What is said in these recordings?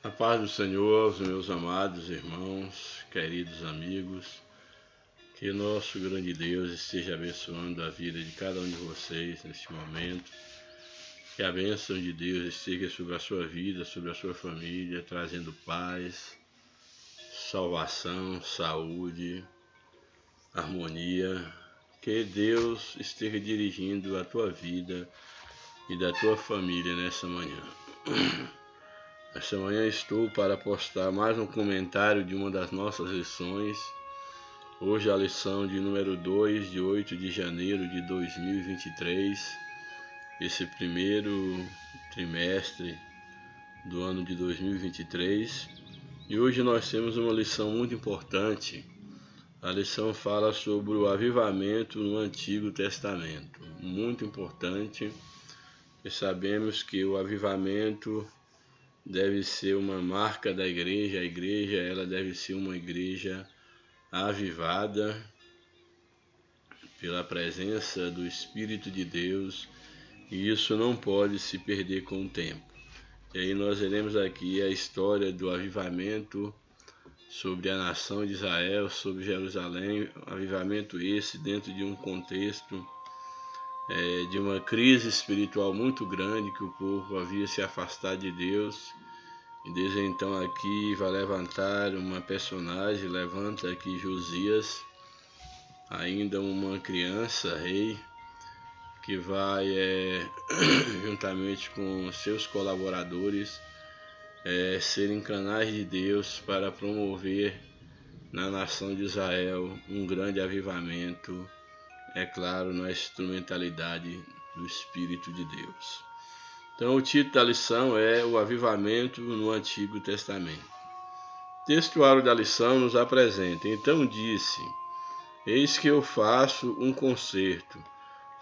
A paz do Senhor, aos meus amados irmãos, queridos amigos, que nosso grande Deus esteja abençoando a vida de cada um de vocês neste momento, que a bênção de Deus esteja sobre a sua vida, sobre a sua família, trazendo paz, salvação, saúde, harmonia, que Deus esteja dirigindo a tua vida e da tua família nessa manhã. Esta manhã estou para postar mais um comentário de uma das nossas lições. Hoje a lição de número 2, de 8 de janeiro de 2023, esse primeiro trimestre do ano de 2023. E hoje nós temos uma lição muito importante. A lição fala sobre o avivamento no Antigo Testamento. Muito importante, e sabemos que o avivamento deve ser uma marca da igreja. A igreja ela deve ser uma igreja avivada pela presença do Espírito de Deus, e isso não pode se perder com o tempo. E aí nós veremos aqui a história do avivamento sobre a nação de Israel, sobre Jerusalém, avivamento esse dentro de um contexto de uma crise espiritual muito grande, que o povo havia se afastado de Deus. E desde então aqui vai levantar uma personagem, levanta aqui Josias, ainda uma criança, rei, que vai, juntamente com seus colaboradores, serem canais de Deus para promover na nação de Israel um grande avivamento, é claro, na instrumentalidade do Espírito de Deus. Então o título da lição é o avivamento no Antigo Testamento. O textuário da lição nos apresenta: então disse, eis que eu faço um concerto,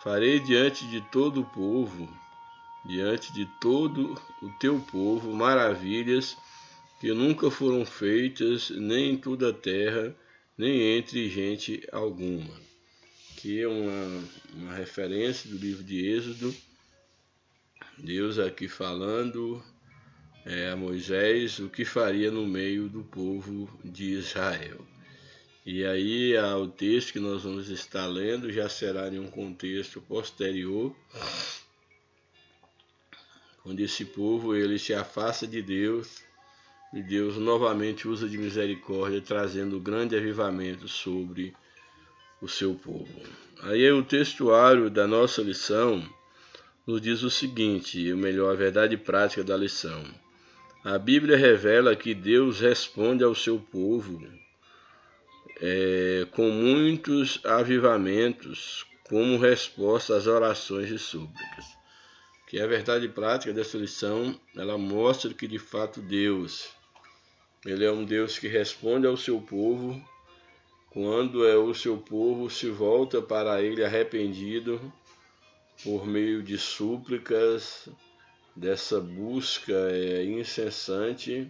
farei diante de todo o povo, diante de todo o teu povo, maravilhas que nunca foram feitas, nem em toda a terra, nem entre gente alguma. Aqui é uma referência do livro de Êxodo, Deus aqui falando a Moisés o que faria no meio do povo de Israel. E aí o texto que nós vamos estar lendo já será em um contexto posterior, onde esse povo ele se afasta de Deus, e Deus novamente usa de misericórdia, trazendo grande avivamento sobre o seu povo. Aí o textuário da nossa lição nos diz o seguinte, a verdade prática da lição. A Bíblia revela que Deus responde ao seu povo com muitos avivamentos como resposta às orações e súplicas. Que a verdade prática dessa lição, ela mostra que de fato Deus, ele é um Deus que responde ao seu povo quando o seu povo se volta para ele arrependido por meio de súplicas, dessa busca incessante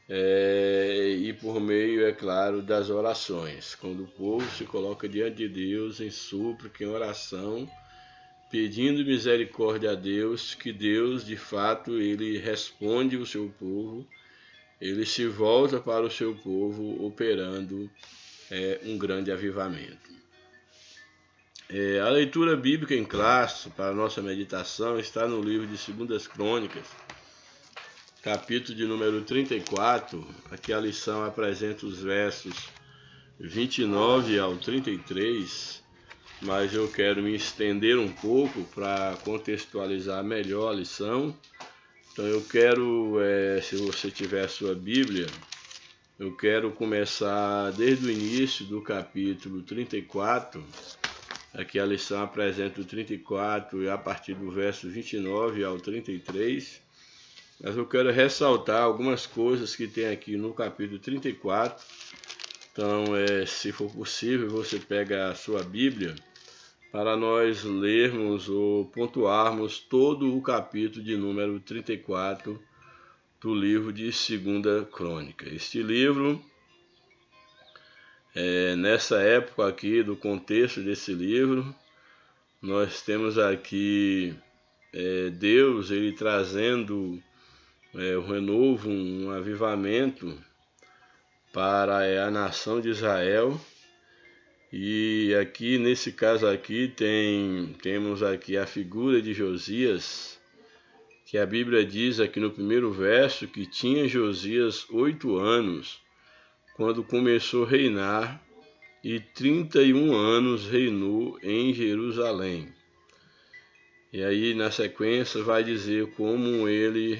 e por meio, é claro, das orações. Quando o povo se coloca diante de Deus em súplica, em oração, pedindo misericórdia a Deus, que Deus, de fato, ele responde o seu povo, ele se volta para o seu povo, operando um grande avivamento. A leitura bíblica em classe para a nossa meditação está no livro de 2 Crônicas, capítulo de número 34. Aqui a lição apresenta os versos 29 ao 33, mas eu quero me estender um pouco para contextualizar melhor a lição. Então eu quero, se você tiver a sua Bíblia, eu quero começar desde o início do capítulo 34. Aqui a lição apresenta o 34 e a partir do verso 29 ao 33. Mas eu quero ressaltar algumas coisas que tem aqui no capítulo 34. Então, se for possível, você pega a sua Bíblia para nós lermos ou pontuarmos todo o capítulo de número 34 do livro de 2 Crônica. Este livro, nessa época aqui, do contexto desse livro, nós temos aqui Deus ele trazendo um renovo, um avivamento para a nação de Israel. E aqui, nesse caso aqui, temos aqui a figura de Josias, que a Bíblia diz aqui no primeiro verso que tinha Josias 8 anos, quando começou a reinar, e 31 anos reinou em Jerusalém. E aí, na sequência, vai dizer como ele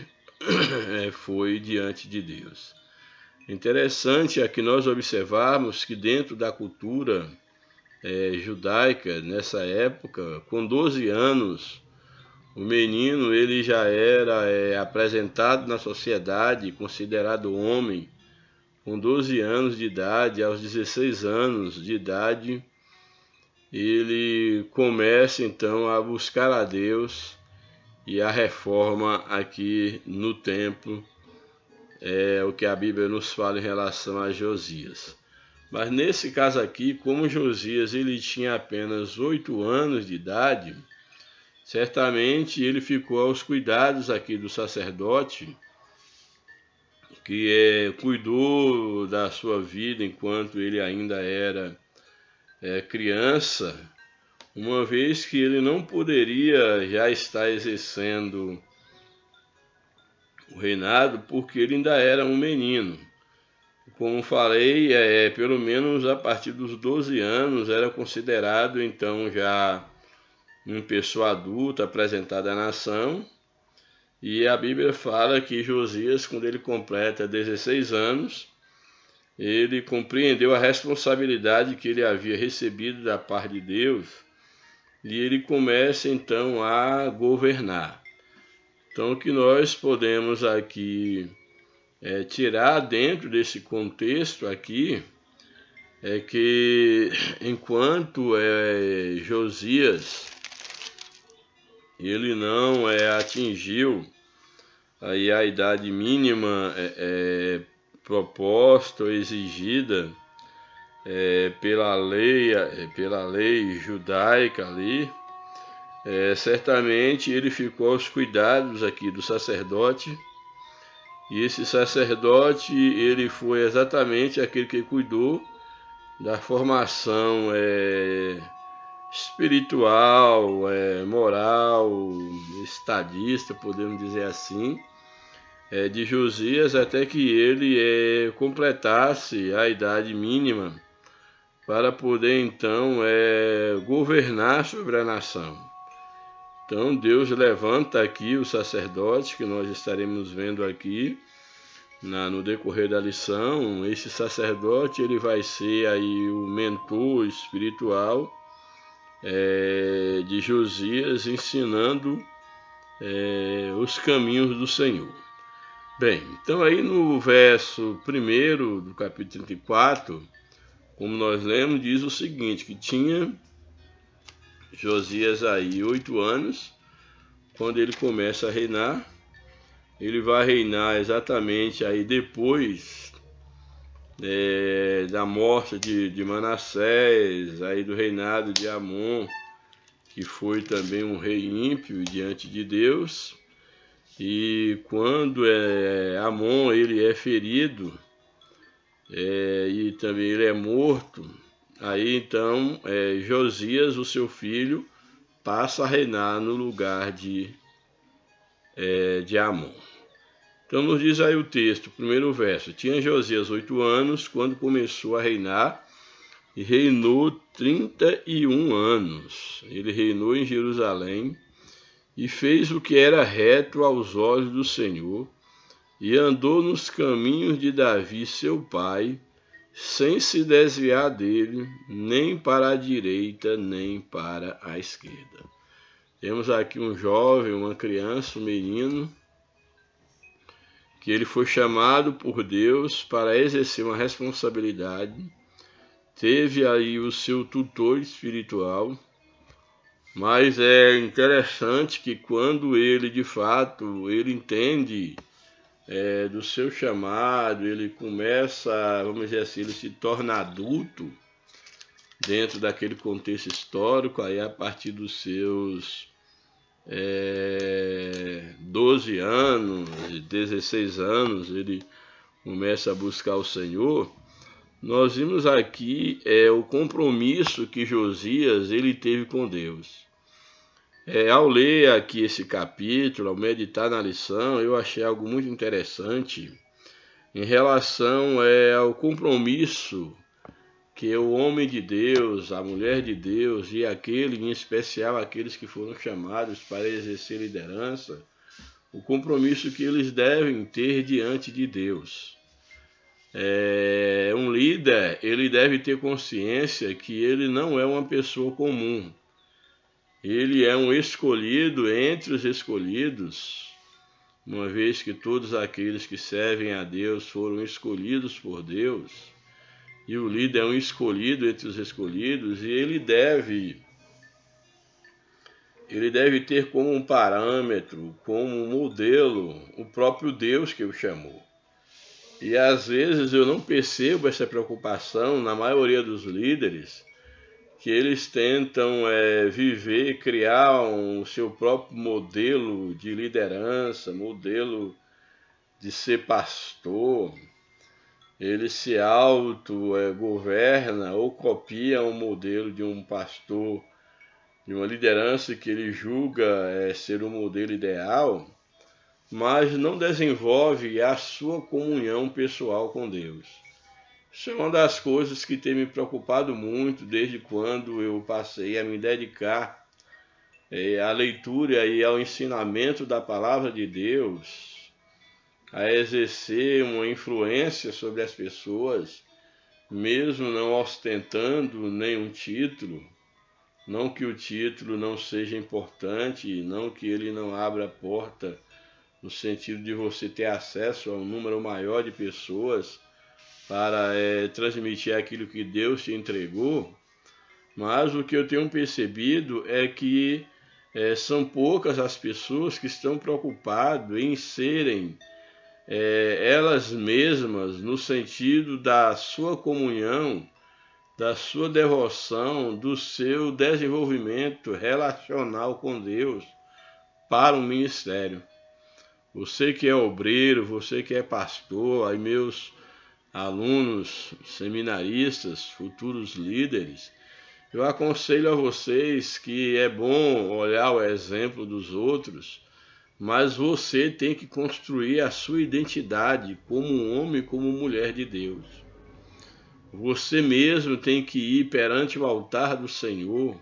foi diante de Deus. Interessante aqui nós observarmos que dentro da cultura judaica, nessa época, com 12 anos, o menino ele já era apresentado na sociedade, considerado homem. Com 12 anos de idade, aos 16 anos de idade, ele começa então a buscar a Deus e a reforma aqui no templo, o que a Bíblia nos fala em relação a Josias. Mas nesse caso aqui, como Josias ele tinha apenas 8 anos de idade, certamente ele ficou aos cuidados aqui do sacerdote, que cuidou da sua vida enquanto ele ainda era criança, uma vez que ele não poderia já estar exercendo o reinado porque ele ainda era um menino. Como falei, pelo menos a partir dos 12 anos era considerado então já uma pessoa adulta apresentada à nação. E a Bíblia fala que Josias, quando ele completa 16 anos, ele compreendeu a responsabilidade que ele havia recebido da parte de Deus e ele começa então a governar. Então, o que nós podemos aqui tirar dentro desse contexto aqui é que enquanto Josias ele não atingiu aí a idade mínima proposta ou exigida pela lei judaica ali, certamente ele ficou aos cuidados aqui do sacerdote. E esse sacerdote, ele foi exatamente aquele que cuidou da formação espiritual, moral, estadista, podemos dizer assim, de Josias, até que ele completasse a idade mínima para poder então governar sobre a nação. Então Deus levanta aqui o sacerdote, que nós estaremos vendo aqui no decorrer da lição. Esse sacerdote ele vai ser aí o mentor espiritual de Josias, ensinando os caminhos do Senhor. Bem, então aí no verso 1 do capítulo 34, como nós lemos, diz o seguinte, que tinha Josias aí 8 anos, quando ele começa a reinar. Ele vai reinar exatamente aí depois da morte de Manassés, aí do reinado de Amon, que foi também um rei ímpio diante de Deus. E quando Amon ele é ferido e também ele é morto, aí então Josias, o seu filho, passa a reinar no lugar de Amon. Então nos diz aí o texto, primeiro verso: tinha Josias 8 anos quando começou a reinar e reinou 31 anos. Ele reinou em Jerusalém e fez o que era reto aos olhos do Senhor e andou nos caminhos de Davi seu pai, sem se desviar dele, nem para a direita, nem para a esquerda. Temos aqui um jovem, uma criança, um menino, que ele foi chamado por Deus para exercer uma responsabilidade, teve aí o seu tutor espiritual, mas é interessante que quando ele, de fato, ele entende do seu chamado, ele começa, vamos dizer assim, ele se torna adulto dentro daquele contexto histórico, aí a partir dos seus 12 12 anos, 16 anos, ele começa a buscar o Senhor. Nós vimos aqui o compromisso que Josias ele teve com Deus. Ao ler aqui esse capítulo, ao meditar na lição, eu achei algo muito interessante em relação ao compromisso que o homem de Deus, a mulher de Deus e em especial aqueles que foram chamados para exercer liderança, o compromisso que eles devem ter diante de Deus. Um líder, ele deve ter consciência que ele não é uma pessoa comum. Ele é um escolhido entre os escolhidos, uma vez que todos aqueles que servem a Deus foram escolhidos por Deus, e o líder é um escolhido entre os escolhidos, e ele deve ter como um parâmetro, como um modelo, o próprio Deus que o chamou. E às vezes eu não percebo essa preocupação na maioria dos líderes, que eles tentam viver, criar o seu próprio modelo de liderança, modelo de ser pastor. Ele se auto-governa ou copia um modelo de um pastor, de uma liderança que ele julga ser o modelo ideal, mas não desenvolve a sua comunhão pessoal com Deus. Isso é uma das coisas que tem me preocupado muito desde quando eu passei a me dedicar à leitura e ao ensinamento da palavra de Deus, a exercer uma influência sobre as pessoas, mesmo não ostentando nenhum título. Não que o título não seja importante, não que ele não abra a porta no sentido de você ter acesso a um número maior de pessoas para transmitir aquilo que Deus te entregou, mas o que eu tenho percebido é que são poucas as pessoas que estão preocupadas em serem elas mesmas, no sentido da sua comunhão, da sua devoção, do seu desenvolvimento relacional com Deus para o ministério. Você que é obreiro, você que é pastor, aí meus alunos, seminaristas, futuros líderes, eu aconselho a vocês que é bom olhar o exemplo dos outros, mas você tem que construir a sua identidade como um homem, como mulher de Deus. Você mesmo tem que ir perante o altar do Senhor,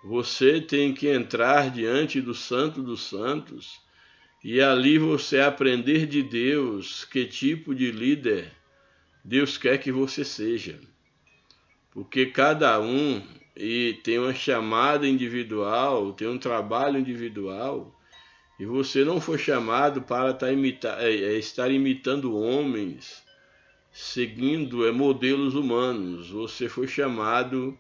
você tem que entrar diante do Santo dos Santos e ali você aprender de Deus que tipo de líder Deus quer que você seja, porque cada um tem uma chamada individual, tem um trabalho individual, e você não foi chamado para estar imitando homens, seguindo modelos humanos. Você foi chamado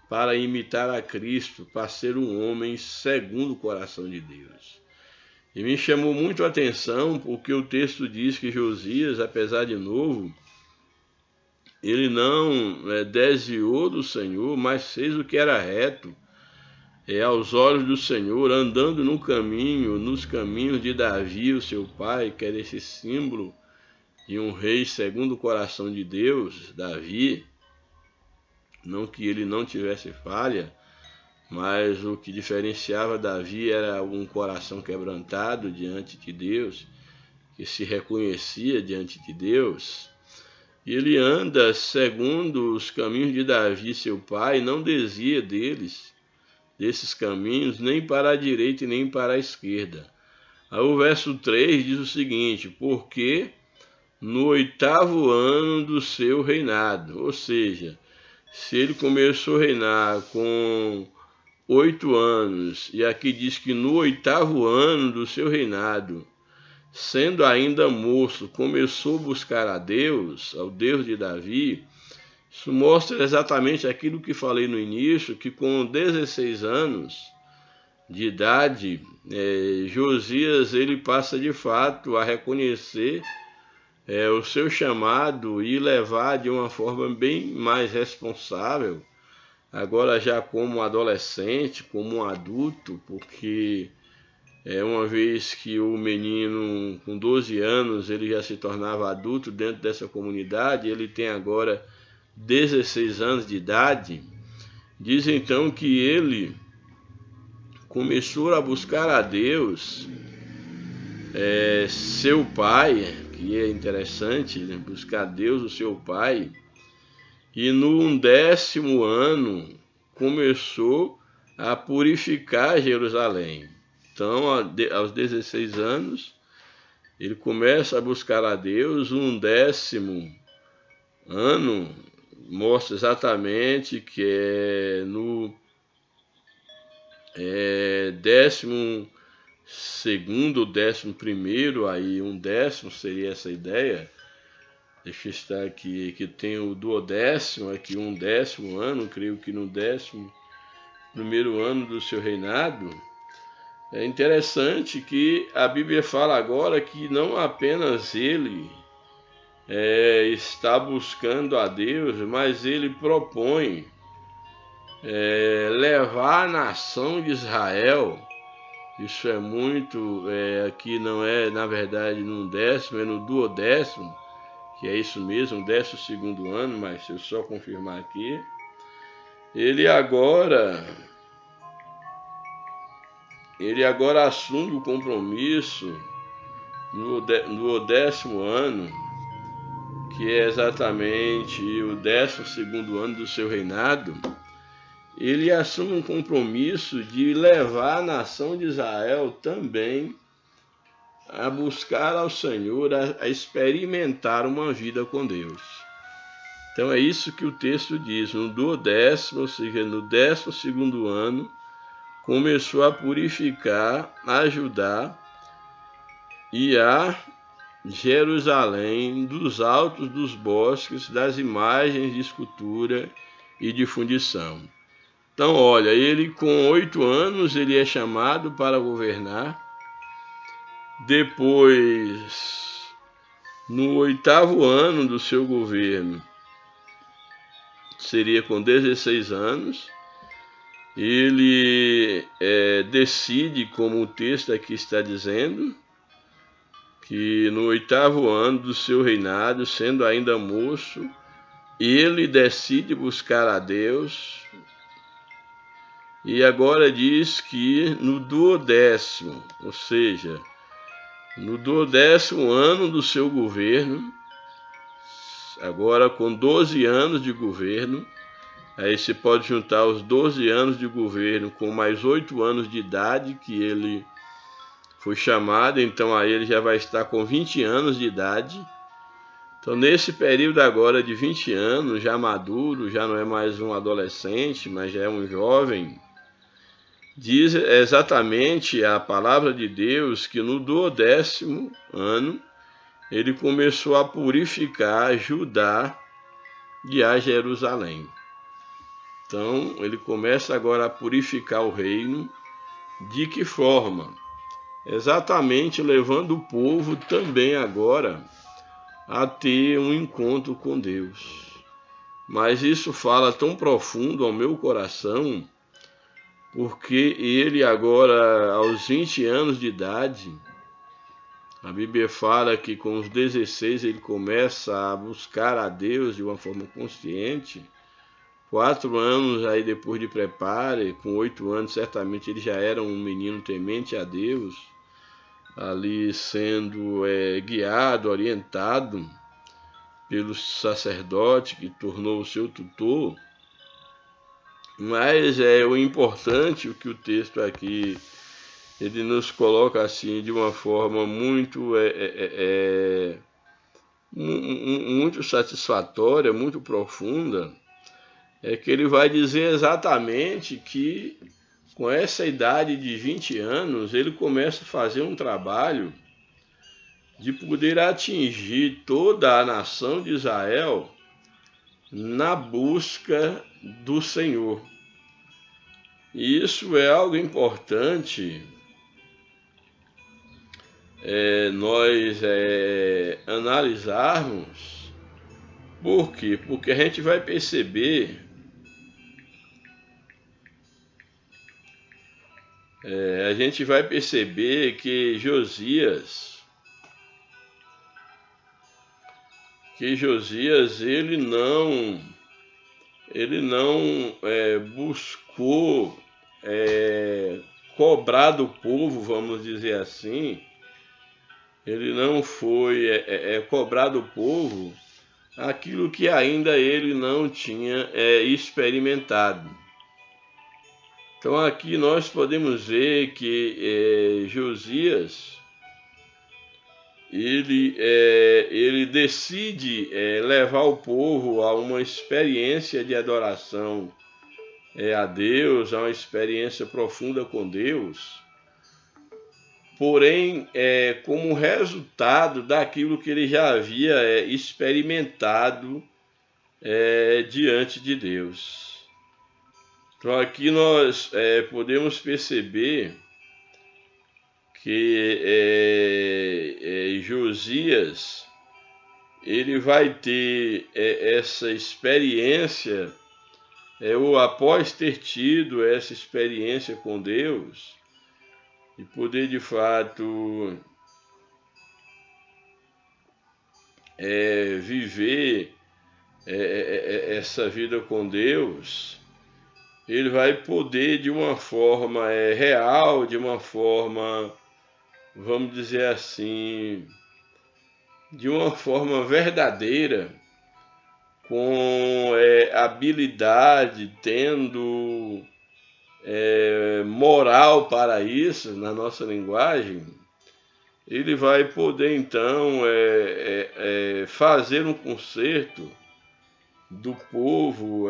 para imitar a Cristo, para ser um homem segundo o coração de Deus. E me chamou muito a atenção porque o texto diz que Josias, apesar de novo, ele não desviou do Senhor, mas fez o que era reto aos olhos do Senhor, andando nos caminhos de Davi, o seu pai, que era esse símbolo de um rei segundo o coração de Deus, Davi. Não que ele não tivesse falha, mas o que diferenciava Davi era um coração quebrantado diante de Deus, que se reconhecia diante de Deus. E ele anda segundo os caminhos de Davi, seu pai, não desvia desses caminhos, nem para a direita e nem para a esquerda. Aí o verso 3 diz o seguinte: porque no 8º ano do seu reinado, ou seja, se ele começou a reinar com 8 anos, e aqui diz que no 8º ano do seu reinado, sendo ainda moço, começou a buscar a Deus, ao Deus de Davi. Isso mostra exatamente aquilo que falei no início, que com 16 anos de idade, Josias ele passa de fato a reconhecer o seu chamado e levar de uma forma bem mais responsável, agora já como adolescente, como um adulto, porque Uma vez que o menino com 12 anos ele já se tornava adulto dentro dessa comunidade, ele tem agora 16 anos de idade. Diz então que ele começou a buscar a Deus, seu pai, que é interessante, né? Buscar a Deus, o seu pai, e no 10º ano começou a purificar Jerusalém. Então, aos 16 anos, ele começa a buscar a Deus. O 10º ano mostra exatamente que é no 12º, 11º, aí 10º seria essa ideia. Deixa eu estar aqui, que tem o 12º, aqui 10º ano, creio que no 11º ano do seu reinado. É interessante que a Bíblia fala agora que não apenas ele está buscando a Deus, mas ele propõe levar a nação de Israel. Isso é muito, aqui não é na verdade no 10º, é no 12º, que é isso mesmo, 12º ano, mas se eu só confirmar aqui, ele agora assume o compromisso no 10º ano, que é exatamente o 12º ano do seu reinado. Ele assume um compromisso de levar a nação de Israel também a buscar ao Senhor, a experimentar uma vida com Deus. Então é isso que o texto diz. No 10º, ou seja, no 12º ano, começou a purificar, a ajudar e a Jerusalém dos altos dos bosques, das imagens de escultura e de fundição. Então, olha, ele com 8 anos ele é chamado para governar. Depois, no 8º ano do seu governo, seria com 16 anos, ele decide, como o texto aqui está dizendo, que no 8º ano do seu reinado, sendo ainda moço, ele decide buscar a Deus. E agora diz que no 12º, ou seja, no 12º ano do seu governo, agora com 12 anos de governo, aí se pode juntar os 12 anos de governo com mais 8 anos de idade que ele foi chamado, então aí ele já vai estar com 20 anos de idade. Então nesse período agora de 20 anos, já maduro, já não é mais um adolescente, mas já é um jovem, diz exatamente a palavra de Deus que no 12º ano ele começou a purificar Judá e a Jerusalém. Então ele começa agora a purificar o reino. De que forma? Exatamente levando o povo também agora a ter um encontro com Deus. Mas isso fala tão profundo ao meu coração, porque ele agora, aos 20 anos de idade, a Bíblia fala que com os 16 ele começa a buscar a Deus de uma forma consciente. 4 anos aí depois de preparo, com 8 anos certamente ele já era um menino temente a Deus, ali sendo guiado, orientado pelo sacerdote que tornou o seu tutor. Mas o importante, o que o texto aqui ele nos coloca assim de uma forma muito muito satisfatória, muito profunda, é que ele vai dizer exatamente que com essa idade de 20 anos ele começa a fazer um trabalho de poder atingir toda a nação de Israel na busca do Senhor. E isso é algo importante nós analisarmos. Por quê? Porque a gente vai perceber a gente vai perceber que Josias ele não buscou cobrar do povo, vamos dizer assim, ele não foi cobrar do povo aquilo que ainda ele não tinha experimentado. Então aqui nós podemos ver que Josias ele decide levar o povo a uma experiência de adoração a Deus, a uma experiência profunda com Deus, porém como resultado daquilo que ele já havia experimentado diante de Deus. Então aqui nós podemos perceber que Josias ele vai ter essa experiência, ou após ter tido essa experiência com Deus, e poder de fato viver essa vida com Deus, ele vai poder de uma forma real, de uma forma, vamos dizer assim, de uma forma verdadeira, com habilidade, tendo moral para isso, na nossa linguagem, ele vai poder então fazer um concerto do povo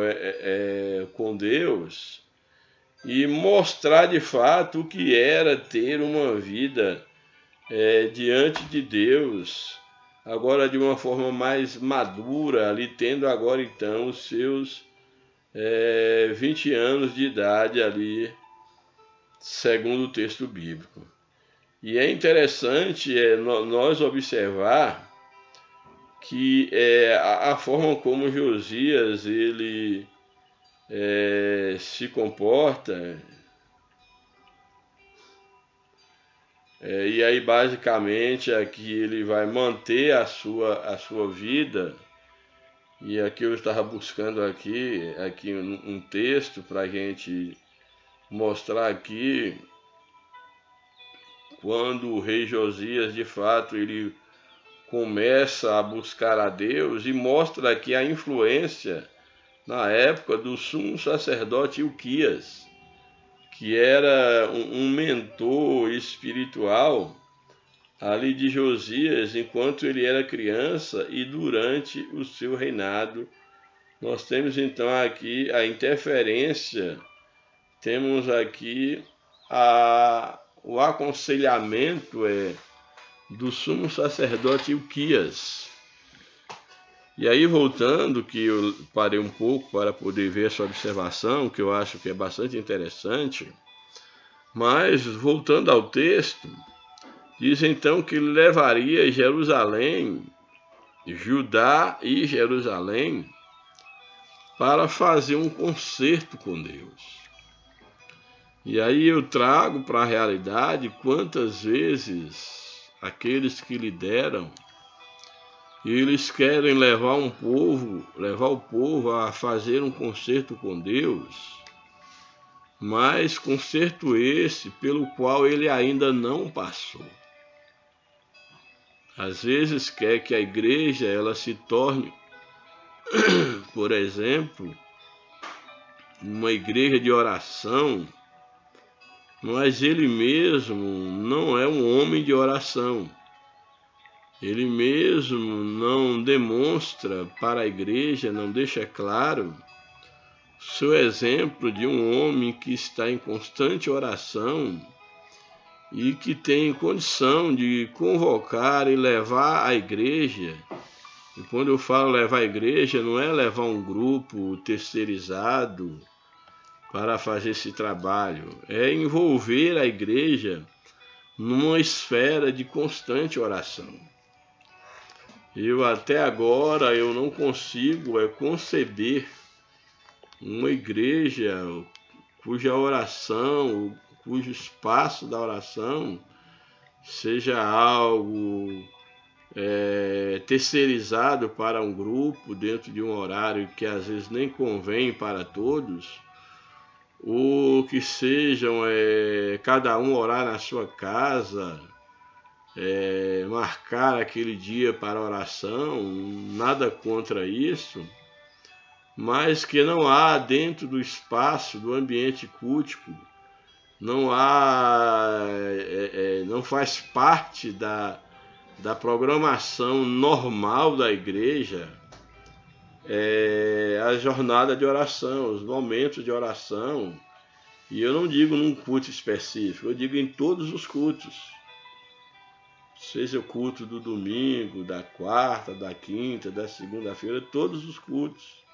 com Deus e mostrar de fato o que era ter uma vida diante de Deus, agora de uma forma mais madura, ali tendo agora então os seus 20 anos de idade ali, segundo o texto bíblico. E é interessante nós observar que a forma como Josias ele se comporta, e aí basicamente aqui ele vai manter a sua vida, e aqui eu estava buscando aqui um texto para a gente mostrar aqui quando o rei Josias de fato ele começa a buscar a Deus, e mostra aqui a influência na época do sumo sacerdote Ilquias, que era um mentor espiritual ali de Josias enquanto ele era criança e durante o seu reinado. Nós temos então aqui a interferência, temos aqui o aconselhamento do sumo sacerdote Ilquias. E aí, voltando, que eu parei um pouco para poder ver essa observação, que eu acho que é bastante interessante, mas voltando ao texto, diz então que ele levaria Jerusalém, Judá e Jerusalém, para fazer um concerto com Deus. E aí eu trago para a realidade quantas vezes aqueles que lideram, eles querem levar o povo a fazer um concerto com Deus, mas concerto esse pelo qual ele ainda não passou. Às vezes quer que a igreja ela se torne, por exemplo, uma igreja de oração, mas ele mesmo não é um homem de oração. Ele mesmo não demonstra para a igreja, não deixa claro seu exemplo de um homem que está em constante oração e que tem condição de convocar e levar a igreja. E quando eu falo levar a igreja, não é levar um grupo terceirizado para fazer esse trabalho, é envolver a igreja numa esfera de constante oração. Até agora eu não consigo conceber uma igreja cuja oração, cujo espaço da oração seja algo terceirizado para um grupo dentro de um horário que às vezes nem convém para todos, ou que sejam cada um orar na sua casa, marcar aquele dia para oração, nada contra isso, mas que não há dentro do espaço, do ambiente cultico, não faz parte da programação normal da igreja, a jornada de oração, os momentos de oração. E eu não digo num culto específico, eu digo em todos os cultos. Seja o culto do domingo, da quarta, da quinta, da segunda-feira, todos os cultos.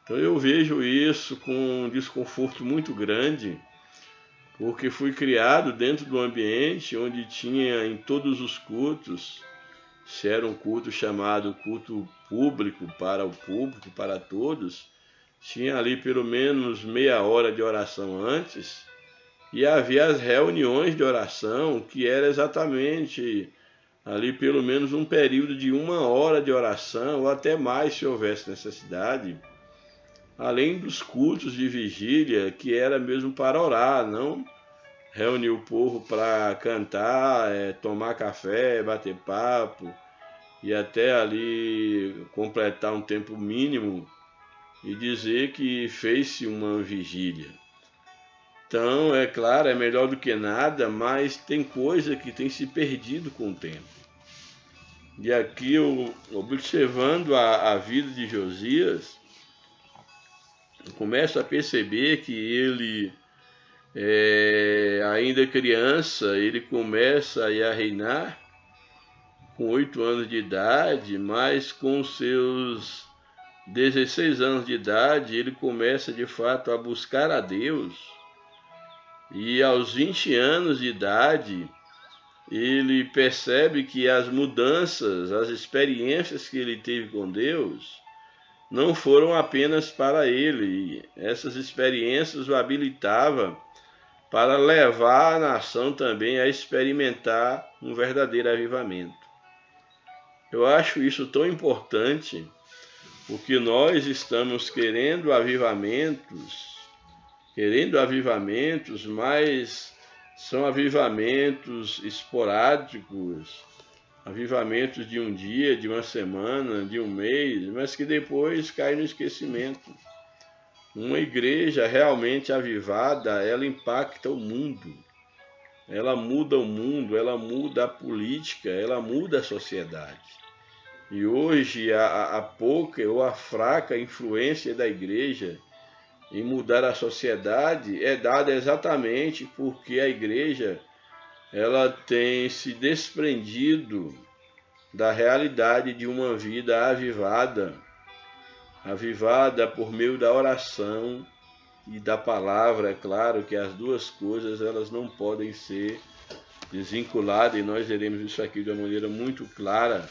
Então eu vejo isso com um desconforto muito grande, porque fui criado dentro de um ambiente onde tinha em todos os cultos, se era um culto chamado culto público, para todos, tinha ali pelo menos meia hora de oração antes, e havia as reuniões de oração, que era exatamente ali pelo menos um período de 1 hora de oração, ou até mais se houvesse necessidade, além dos cultos de vigília, que era mesmo para orar, não reunir o povo para cantar, tomar café, bater papo, e até ali completar um tempo mínimo e dizer que fez-se uma vigília. Então, é claro, é melhor do que nada, mas tem coisa que tem se perdido com o tempo. E aqui, observando a vida de Josias, eu começo a perceber que ele, ainda criança, ele começa a reinar com 8 anos de idade, mas com seus 16 anos de idade, ele começa de fato a buscar a Deus. E aos 20 anos de idade, ele percebe que as mudanças, as experiências que ele teve com Deus, não foram apenas para ele. Essas experiências o habilitavam para levar a nação também a experimentar um verdadeiro avivamento. Eu acho isso tão importante, porque nós estamos querendo avivamentos, mas são avivamentos esporádicos, avivamentos de um dia, de uma semana, de um mês, mas que depois caem no esquecimento. Uma igreja realmente avivada, ela impacta o mundo, ela muda o mundo, ela muda a política, ela muda a sociedade. E hoje a pouca ou a fraca influência da igreja em mudar a sociedade é dada exatamente porque a igreja ela tem se desprendido da realidade de uma vida avivada por meio da oração e da palavra. É claro que as duas coisas elas não podem ser desvinculadas, e nós veremos isso aqui de uma maneira muito clara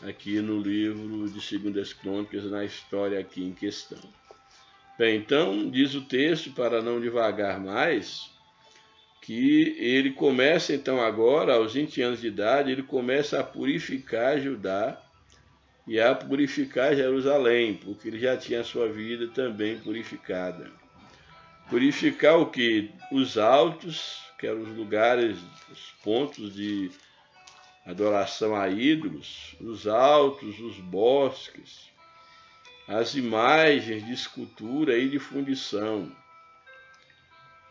aqui no livro de 2 Crônicas, na história aqui em questão. Bem, então, diz o texto, para não divagar mais, que ele começa então agora, aos 20 anos de idade, ele começa a purificar Judá e a purificar Jerusalém, porque ele já tinha a sua vida também purificada. Purificar o quê? Os altos, que eram os lugares, os pontos de adoração a ídolos, os altos, os bosques, as imagens de escultura e de fundição,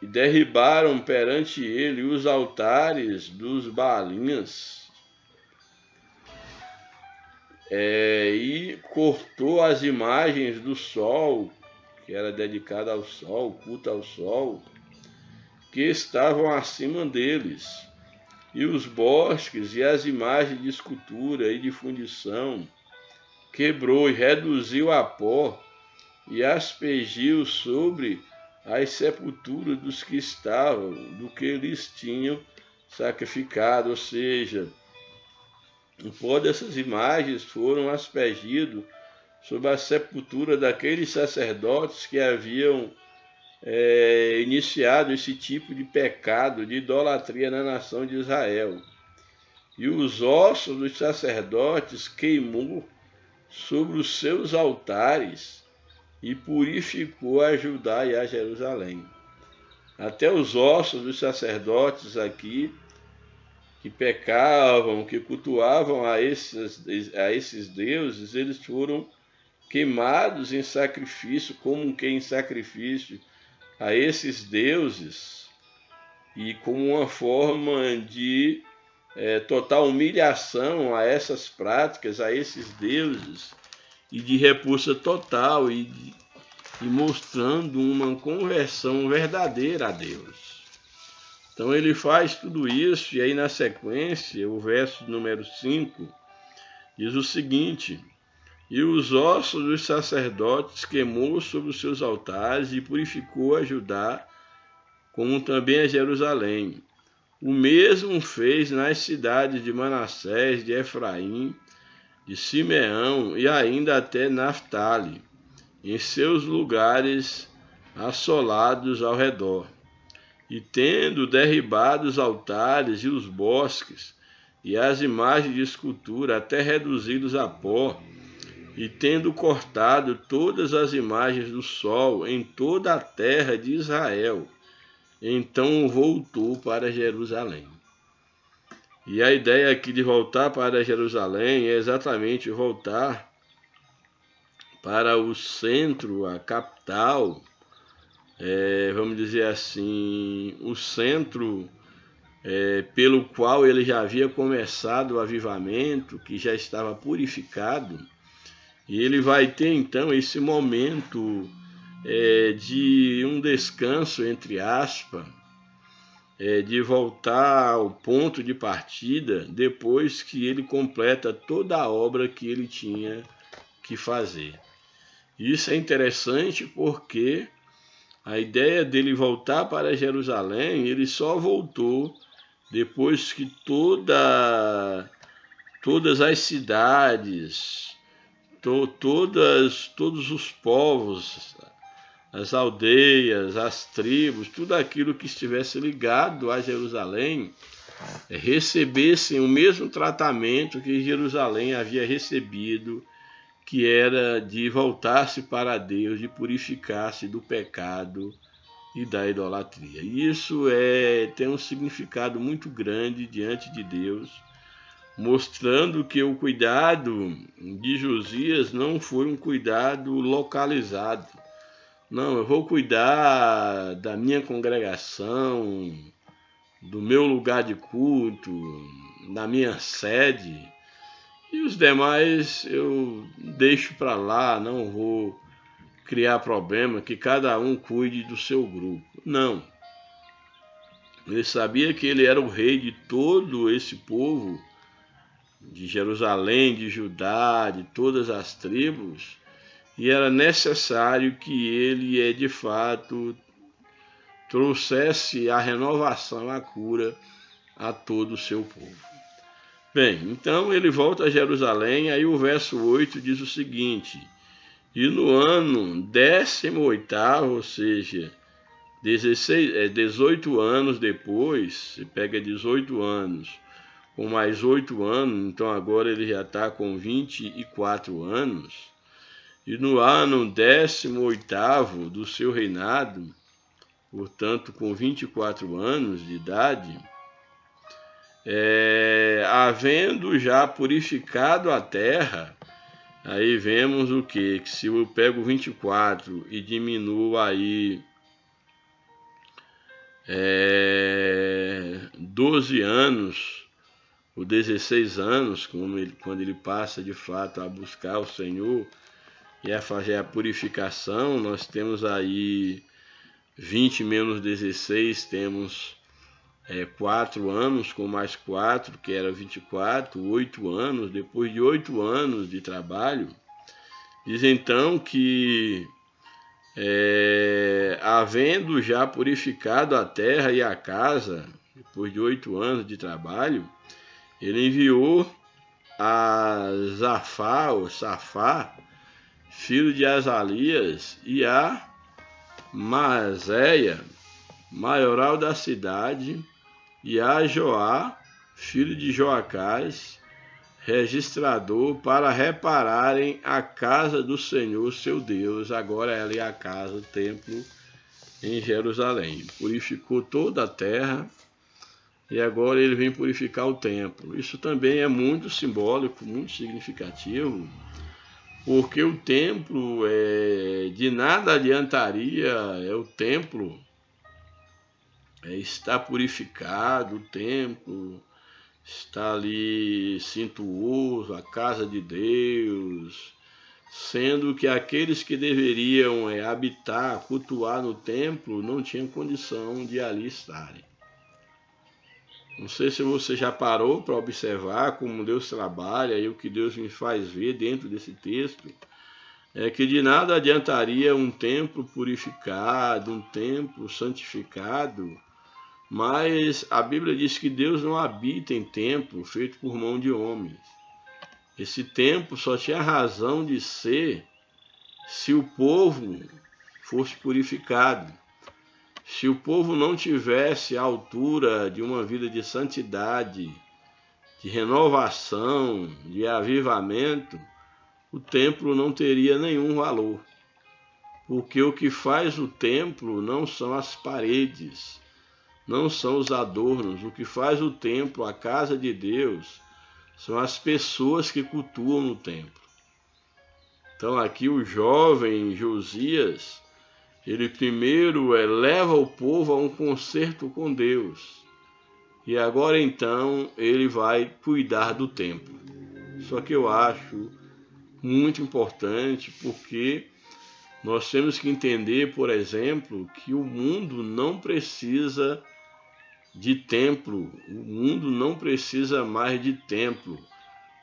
e derribaram perante ele os altares dos Baalins, e cortou as imagens do sol, que era dedicada ao sol, culto ao sol, que estavam acima deles, e os bosques e as imagens de escultura e de fundição, quebrou e reduziu a pó, e aspergiu sobre as sepulturas dos que estavam, do que eles tinham sacrificado. Ou seja, o pó dessas imagens foram aspergidos sobre a sepultura daqueles sacerdotes que haviam iniciado esse tipo de pecado de idolatria na nação de Israel. E os ossos dos sacerdotes queimou sobre os seus altares e purificou a Judá e a Jerusalém. Até os ossos dos sacerdotes aqui, que pecavam, que cultuavam a esses deuses, eles foram queimados em sacrifício, como que em sacrifício a esses deuses, e como uma forma de total humilhação a essas práticas, a esses deuses, e de repulsa total, e mostrando uma conversão verdadeira a Deus. Então ele faz tudo isso, e aí na sequência, o verso número 5, diz o seguinte: e os ossos dos sacerdotes queimou sobre os seus altares e purificou a Judá, como também a Jerusalém. O mesmo fez nas cidades de Manassés, de Efraim, de Simeão e ainda até Naftali, em seus lugares assolados ao redor. E tendo derribado os altares e os bosques e as imagens de escultura, até reduzi-los a pó, e tendo cortado todas as imagens do sol em toda a terra de Israel, então voltou para Jerusalém. E a ideia aqui de voltar para Jerusalém é exatamente voltar para o centro, a capital, vamos dizer assim, o centro pelo qual ele já havia começado o avivamento, que já estava purificado. E ele vai ter então esse momento de um descanso, entre aspas, de voltar ao ponto de partida depois que ele completa toda a obra que ele tinha que fazer. Isso é interessante porque a ideia dele voltar para Jerusalém, ele só voltou depois que todas as cidades, todos os povos, as aldeias, as tribos, tudo aquilo que estivesse ligado a Jerusalém, recebessem o mesmo tratamento que Jerusalém havia recebido, que era de voltar-se para Deus, de purificar-se do pecado e da idolatria. E isso tem um significado muito grande diante de Deus, mostrando que o cuidado de Josias não foi um cuidado localizado. Não, eu vou cuidar da minha congregação, do meu lugar de culto, da minha sede, e os demais eu deixo para lá, não vou criar problema, que cada um cuide do seu grupo. Não. Ele sabia que ele era o rei de todo esse povo, de Jerusalém, de Judá, de todas as tribos, e era necessário que ele, de fato, trouxesse a renovação, a cura a todo o seu povo. Bem, então ele volta a Jerusalém, aí o verso 8 diz o seguinte: e no ano 18º, ou seja, 18 anos depois, se pega 18 anos, com mais 8 anos, então agora ele já está com 24 anos, e no ano 18º do seu reinado, portanto com 24 anos de idade, havendo já purificado a terra, aí vemos o quê? Que se eu pego 24 e diminuo aí 12 anos, ou 16 anos, quando ele passa de fato a buscar o Senhor e a fazer a purificação, nós temos aí 20 menos 16, temos 4 anos, com mais 4, que era 24, 8 anos. Depois de 8 anos de trabalho, diz então que, havendo já purificado a terra e a casa, depois de 8 anos de trabalho, ele enviou a Safá, filho de Azalias, e a Maaséia, maioral da cidade, e a Joá, filho de Joacás, registrador, para repararem a casa do Senhor seu Deus. Agora é ali a casa, o templo em Jerusalém. Purificou toda a terra e agora ele vem purificar o templo. Isso também é muito simbólico, muito significativo, porque o templo de nada adiantaria o templo está purificado, o templo está ali suntuoso, a casa de Deus, sendo que aqueles que deveriam habitar, cultuar no templo, não tinham condição de ali estarem. Não sei se você já parou para observar como Deus trabalha e o que Deus me faz ver dentro desse texto, é que de nada adiantaria um templo purificado, um templo santificado, mas a Bíblia diz que Deus não habita em templo feito por mão de homens. Esse templo só tinha razão de ser se o povo fosse purificado. Se o povo não tivesse a altura de uma vida de santidade, de renovação, de avivamento, o templo não teria nenhum valor. Porque o que faz o templo não são as paredes, não são os adornos. O que faz o templo, a casa de Deus, são as pessoas que cultuam no templo. Então aqui o jovem Josias, ele primeiro leva o povo a um concerto com Deus. E agora então ele vai cuidar do templo. Só que eu acho muito importante, porque nós temos que entender, por exemplo, que o mundo não precisa de templo. O mundo não precisa mais de templo.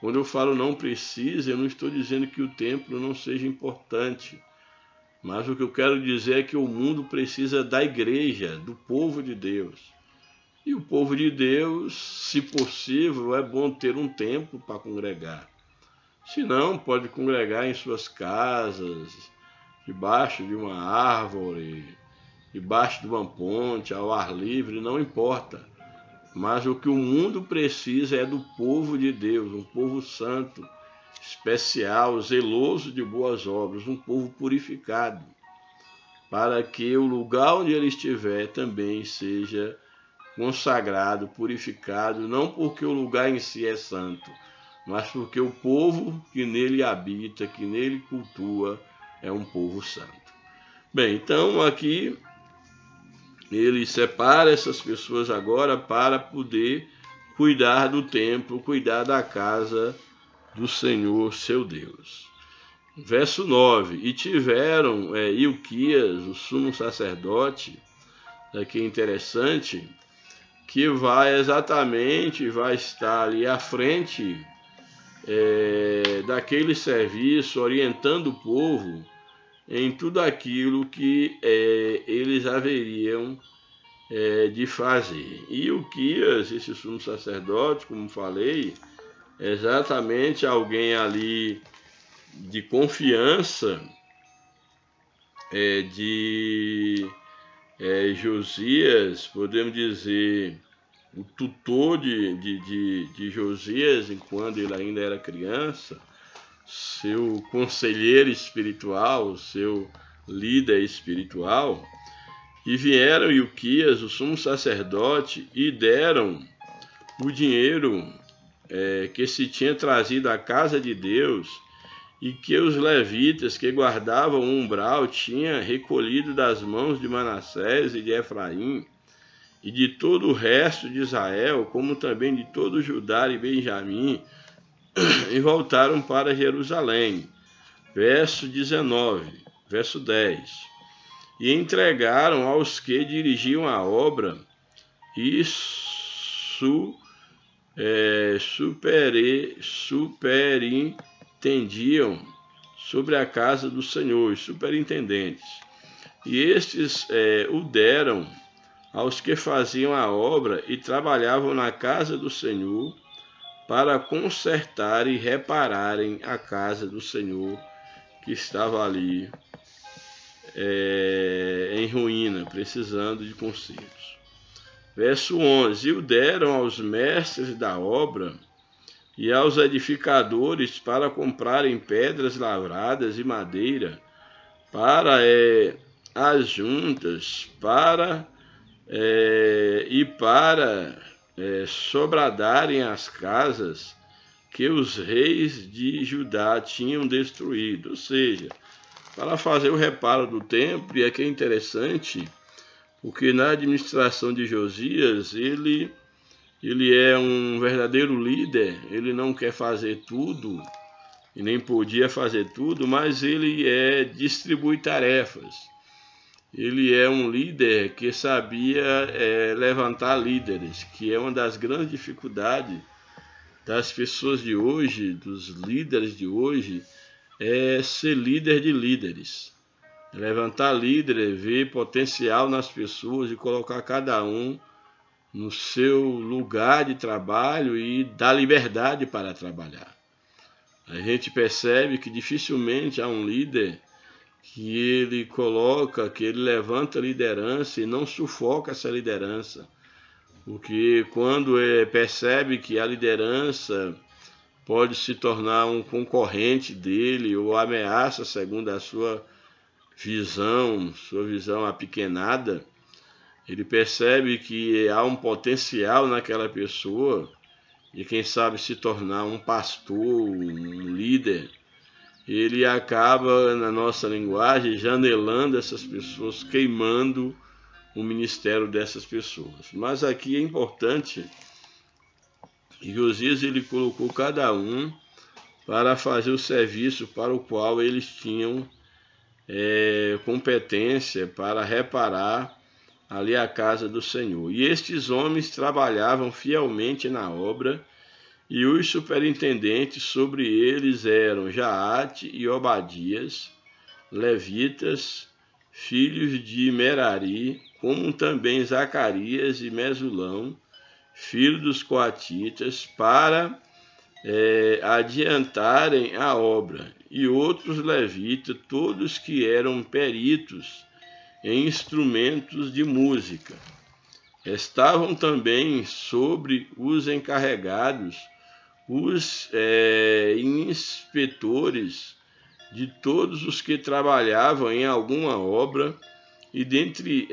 Quando eu falo não precisa, eu não estou dizendo que o templo não seja importante. Mas o que eu quero dizer é que o mundo precisa da igreja, do povo de Deus. E o povo de Deus, se possível, é bom ter um templo para congregar. Se não, pode congregar em suas casas, debaixo de uma árvore, debaixo de uma ponte, ao ar livre, não importa. Mas o que o mundo precisa é do povo de Deus, um povo santo, especial, zeloso de boas obras, um povo purificado, para que o lugar onde ele estiver também seja consagrado, purificado, não porque o lugar em si é santo, mas porque o povo que nele habita, que nele cultua, é um povo santo. Bem, então aqui ele separa essas pessoas agora para poder cuidar do templo, cuidar da casa do Senhor seu Deus. Verso 9: E tiveram Ilquias, o sumo sacerdote, aqui é interessante, que vai estar ali à frente daquele serviço, orientando o povo em tudo aquilo que eles haveriam de fazer. E Ilquias, esse sumo sacerdote, como falei, é exatamente alguém ali de confiança de Josias, podemos dizer, o tutor de Josias, enquanto ele ainda era criança, seu conselheiro espiritual, seu líder espiritual. E vieram Ilquias, o sumo sacerdote, e deram o dinheiro que se tinha trazido à casa de Deus e que os levitas que guardavam o umbral tinham recolhido das mãos de Manassés e de Efraim e de todo o resto de Israel, como também de todo Judá e Benjamim, e voltaram para Jerusalém. Verso 19, verso 10. E entregaram aos que dirigiam a obra e superintendiam sobre a casa do Senhor, os superintendentes. E estes o deram aos que faziam a obra e trabalhavam na casa do Senhor, para consertar e repararem a casa do Senhor que estava ali em ruína, precisando de consertos. Verso 11: E o deram aos mestres da obra e aos edificadores para comprarem pedras lavradas e madeira para as juntas, para sobradarem as casas que os reis de Judá tinham destruído. Ou seja, para fazer o reparo do templo. E aqui é interessante, porque na administração de Josias, ele é um verdadeiro líder. Ele não quer fazer tudo, e nem podia fazer tudo, mas ele distribui tarefas. Ele é um líder que sabia levantar líderes, que é uma das grandes dificuldades das pessoas de hoje, dos líderes de hoje, é ser líder de líderes. Levantar líderes, ver potencial nas pessoas e colocar cada um no seu lugar de trabalho e dar liberdade para trabalhar. A gente percebe que dificilmente há um líder que ele levanta a liderança e não sufoca essa liderança. Porque quando percebe que a liderança pode se tornar um concorrente dele ou ameaça segundo a sua visão apequenada, ele percebe que há um potencial naquela pessoa e quem sabe se tornar um pastor, um líder, ele acaba, na nossa linguagem, janelando essas pessoas, queimando o ministério dessas pessoas. Mas aqui é importante que Josias ele colocou cada um para fazer o serviço para o qual eles tinham competência para reparar ali a casa do Senhor. E estes homens trabalhavam fielmente na obra, e os superintendentes sobre eles eram Jaate e Obadias, levitas, filhos de Merari, como também Zacarias e Mesulão, filhos dos coatitas, para adiantarem a obra, e outros levitas, todos que eram peritos em instrumentos de música. Estavam também sobre os encarregados os inspetores de todos os que trabalhavam em alguma obra, e dentre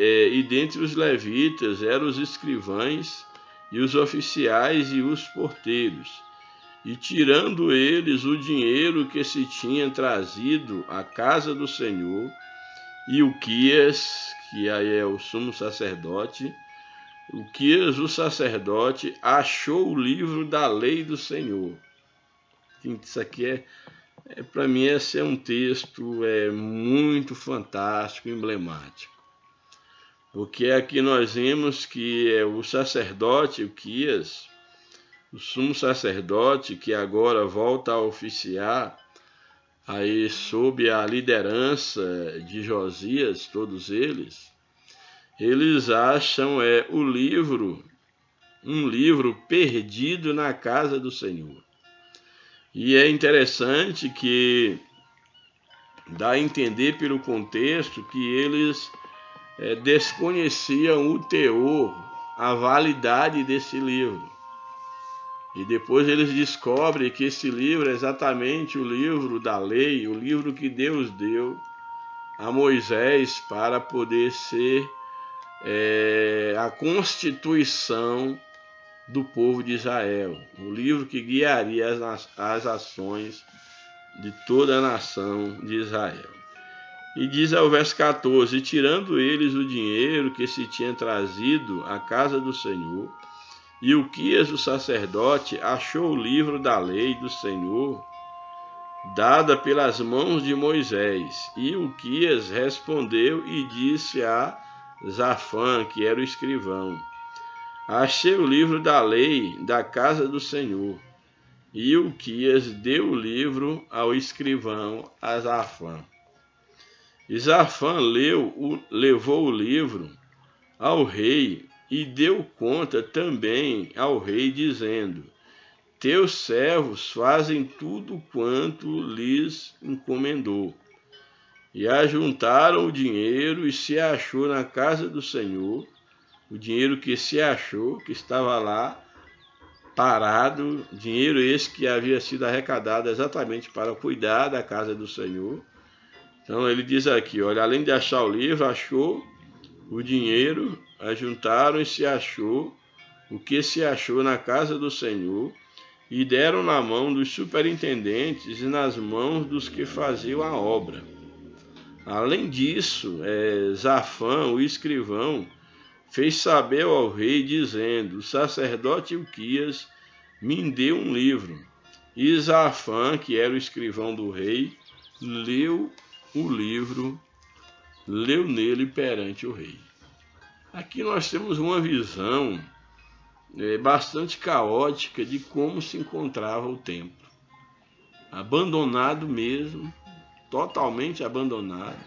os levitas eram os escrivães e os oficiais e os porteiros. E tirando eles o dinheiro que se tinha trazido à casa do Senhor, Ilquias, que aí é o sumo sacerdote, Ilquias, o sacerdote, achou o livro da lei do Senhor. Isso aqui para mim, esse é um texto muito fantástico, emblemático. Porque aqui nós vemos que o sacerdote Ilquias, o sumo sacerdote, que agora volta a oficiar aí sob a liderança de Josias, todos eles acham um livro perdido na casa do Senhor. E é interessante que dá a entender pelo contexto que eles desconheciam o teor, a validade desse livro. E depois eles descobrem que esse livro é exatamente o livro da lei, o livro que Deus deu a Moisés para poder ser a constituição do povo de Israel, o livro que guiaria as ações de toda a nação de Israel. E diz ao verso 14: E tirando eles o dinheiro que se tinha trazido à casa do Senhor, Ilquias, o sacerdote, achou o livro da lei do Senhor, dada pelas mãos de Moisés. E Ilquias respondeu e disse a Zafã, que era o escrivão: Achei o livro da lei da casa do Senhor. E Ilquias deu o livro ao escrivão, a Zafã. E Zafã levou o livro ao rei e deu conta também ao rei, dizendo: Teus servos fazem tudo quanto lhes encomendou. E ajuntaram o dinheiro e se achou na casa do Senhor, o dinheiro que se achou, que estava lá parado, dinheiro esse que havia sido arrecadado exatamente para cuidar da casa do Senhor. Então ele diz aqui, olha, além de achar o livro, achou o dinheiro, ajuntaram e se achou o que se achou na casa do Senhor, e deram na mão dos superintendentes e nas mãos dos que faziam a obra. Além disso, Safã, o escrivão, fez saber ao rei, dizendo, o sacerdote Ilquias me deu um livro. E Safã, que era o escrivão do rei, leu o livro, leu nele perante o rei. Aqui nós temos uma visão bastante caótica de como se encontrava o templo. Abandonado mesmo, totalmente abandonado.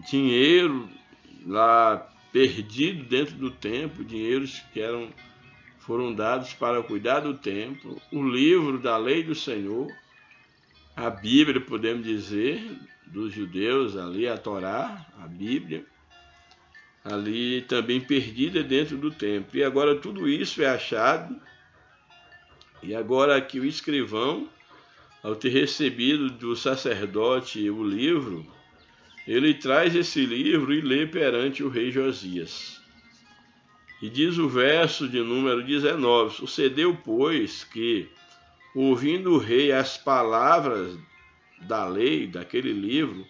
Dinheiro lá perdido dentro do templo, dinheiros que foram dados para cuidar do templo, o livro da lei do Senhor, a Bíblia, podemos dizer, dos judeus ali, a Torá, a Bíblia, ali também perdida dentro do templo. E agora tudo isso é achado, e agora aqui o escrivão, ao ter recebido do sacerdote o livro, ele traz esse livro e lê perante o rei Josias. E diz o verso de número 19, sucedeu, pois, que, ouvindo o rei as palavras da lei, daquele livro,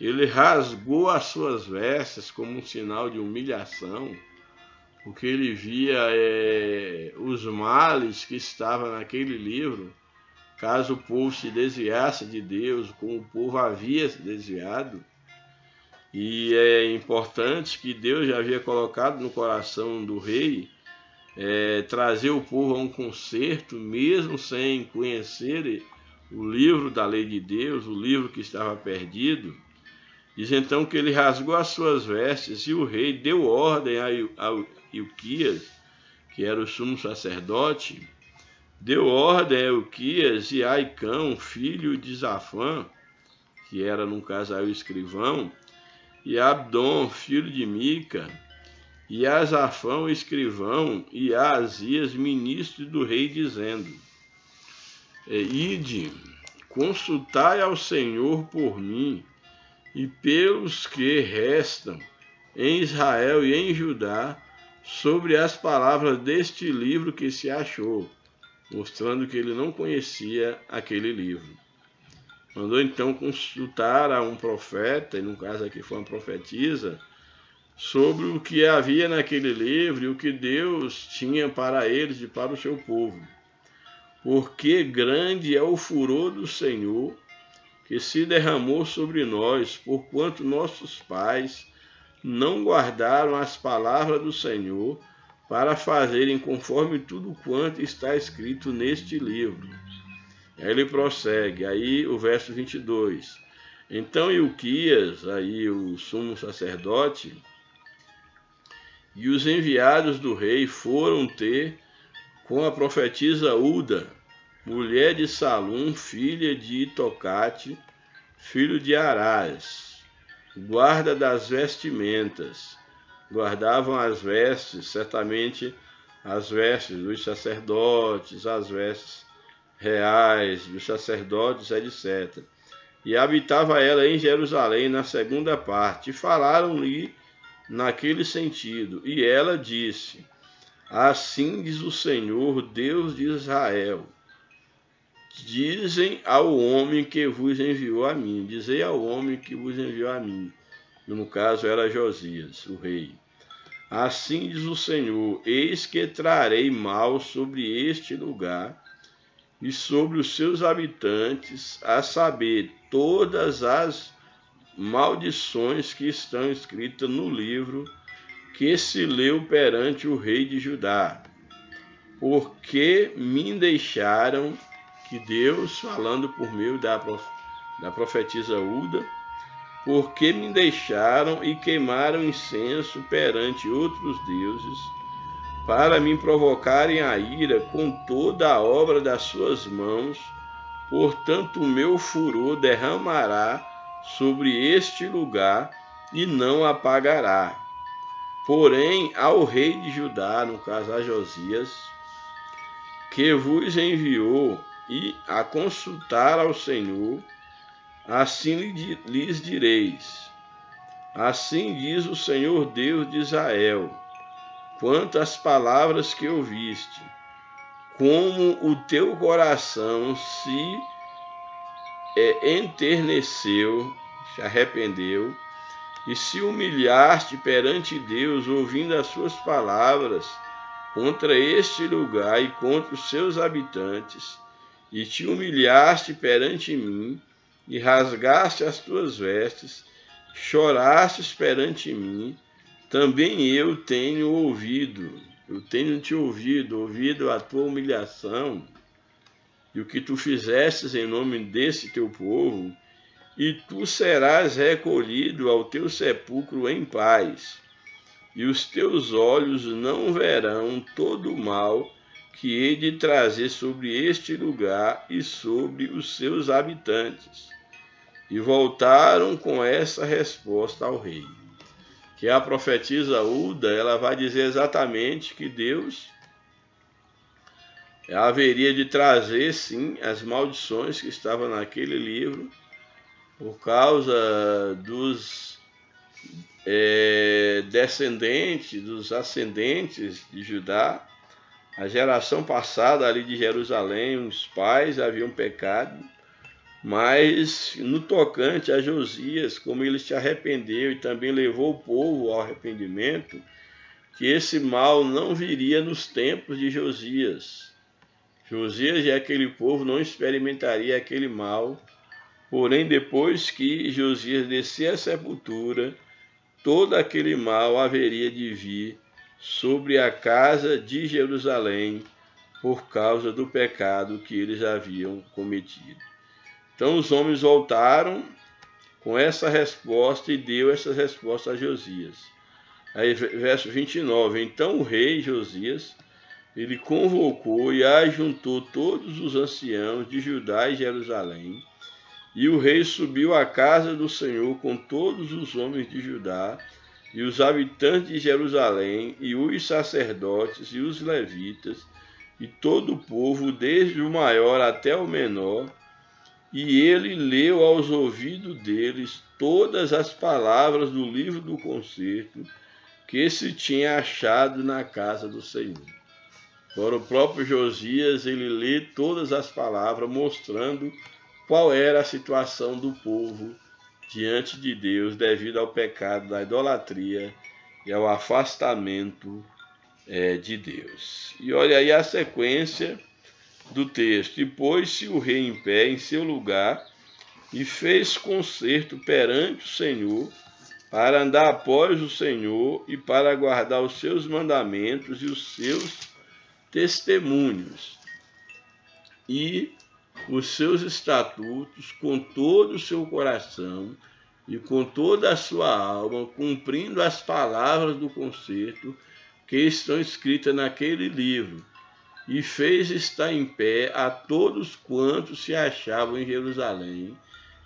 ele rasgou as suas vestes como um sinal de humilhação, porque ele via os males que estavam naquele livro, caso o povo se desviasse de Deus, como o povo havia se desviado. E é importante que Deus já havia colocado no coração do rei trazer o povo a um conserto, mesmo sem conhecer o livro da lei de Deus, o livro que estava perdido. Diz então que ele rasgou as suas vestes e o rei deu ordem a Ilquias, que era o sumo sacerdote, deu ordem a Ilquias e a Aicão, filho de Safã, que era, no caso, o escrivão, e a Abdom, filho de Mica, e a Safã, o escrivão, e a Azias, ministro do rei, dizendo, ide, consultai ao Senhor por mim, e pelos que restam em Israel e em Judá, sobre as palavras deste livro que se achou, mostrando que ele não conhecia aquele livro. Mandou então consultar a um profeta, e no caso aqui foi uma profetisa, sobre o que havia naquele livro e o que Deus tinha para eles e para o seu povo. Porque grande é o furor do Senhor que se derramou sobre nós, porquanto nossos pais não guardaram as palavras do Senhor para fazerem conforme tudo quanto está escrito neste livro. Aí ele prossegue, aí o verso 22. Então Ilquias, aí o sumo sacerdote, e os enviados do rei foram ter com a profetisa Uda, mulher de Salum, filha de Itocate, filho de Arás, guarda das vestimentas. Guardavam as vestes, certamente as vestes dos sacerdotes, as vestes reais dos sacerdotes, etc. E habitava ela em Jerusalém, na segunda parte, e falaram-lhe naquele sentido. E ela disse, assim diz o Senhor, Deus de Israel, dizem ao homem que vos enviou a mim, dizei ao homem que vos enviou a mim, e no caso era Josias, o rei. Assim diz o Senhor, eis que trarei mal sobre este lugar, e sobre os seus habitantes, a saber, todas as maldições que estão escritas no livro que se leu perante o rei de Judá. Porque me deixaram, que Deus, falando por meio da profetisa Uda, porque me deixaram e queimaram incenso perante outros deuses, para me provocarem a ira com toda a obra das suas mãos, portanto o meu furor derramará sobre este lugar e não apagará. Porém, ao rei de Judá, no caso a Josias, que vos enviou e a consultar ao Senhor, assim lhes direis: assim diz o Senhor Deus de Israel, quanto às palavras que ouviste, como o teu coração se enterneceu, se arrependeu, e se humilhaste perante Deus, ouvindo as suas palavras, contra este lugar e contra os seus habitantes, e te humilhaste perante mim, e rasgaste as tuas vestes, chorastes perante mim, também eu tenho te ouvido a tua humilhação, e o que tu fizestes em nome desse teu povo, e tu serás recolhido ao teu sepulcro em paz, e os teus olhos não verão todo o mal que hei de trazer sobre este lugar e sobre os seus habitantes. E voltaram com essa resposta ao rei. Que a profetisa Ulda, ela vai dizer exatamente que Deus haveria de trazer, sim, as maldições que estavam naquele livro, por causa dos descendentes, dos ascendentes de Judá. A geração passada ali de Jerusalém, os pais haviam pecado, mas no tocante a Josias, como ele se arrependeu e também levou o povo ao arrependimento, que esse mal não viria nos tempos de Josias. Josias e aquele povo não experimentaria aquele mal, porém depois que Josias descer à sepultura, todo aquele mal haveria de vir sobre a casa de Jerusalém por causa do pecado que eles haviam cometido. Então os homens voltaram com essa resposta e deu essa resposta a Josias. Aí verso 29, então o rei Josias, ele convocou e ajuntou todos os anciãos de Judá e Jerusalém, e o rei subiu à casa do Senhor com todos os homens de Judá e os habitantes de Jerusalém, e os sacerdotes e os levitas, e todo o povo, desde o maior até o menor, e ele leu aos ouvidos deles todas as palavras do livro do concerto que se tinha achado na casa do Senhor. Agora o próprio Josias, ele lê todas as palavras, mostrando qual era a situação do povo diante de Deus devido ao pecado da idolatria e ao afastamento de Deus. E olha aí a sequência do texto. E pôs-se o rei em pé em seu lugar e fez concerto perante o Senhor para andar após o Senhor e para guardar os seus mandamentos e os seus testemunhos e os seus estatutos com todo o seu coração e com toda a sua alma, cumprindo as palavras do concerto que estão escritas naquele livro, e fez estar em pé a todos quantos se achavam em Jerusalém,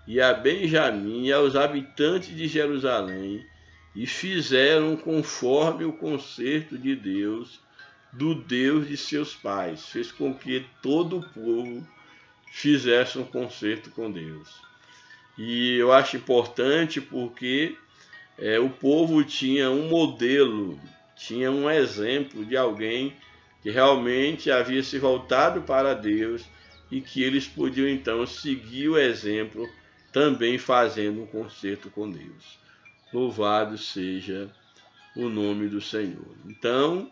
e a Benjamim e aos habitantes de Jerusalém, e fizeram conforme o concerto de Deus, do Deus de seus pais. Fez com que todo o povo fizesse um concerto com Deus. E eu acho importante porque o povo tinha um modelo, tinha um exemplo de alguém que realmente havia se voltado para Deus e que eles podiam então seguir o exemplo, também fazendo um concerto com Deus. Louvado seja o nome do Senhor. Então,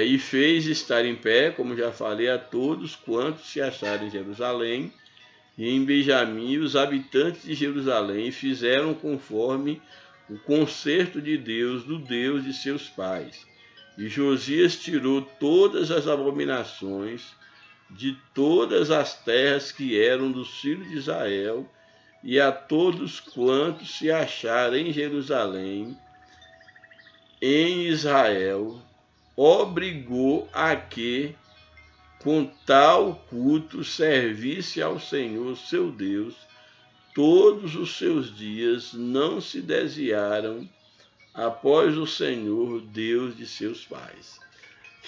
e fez estar em pé, como já falei, a todos quantos se acharam em Jerusalém e em Benjamim, os habitantes de Jerusalém fizeram conforme o concerto de Deus, do Deus de seus pais. E Josias tirou todas as abominações de todas as terras que eram dos filhos de Israel, e a todos quantos se acharam em Jerusalém, em Israel, obrigou a que, com tal culto, servisse ao Senhor seu Deus todos os seus dias não se desviaram após o Senhor, Deus de seus pais.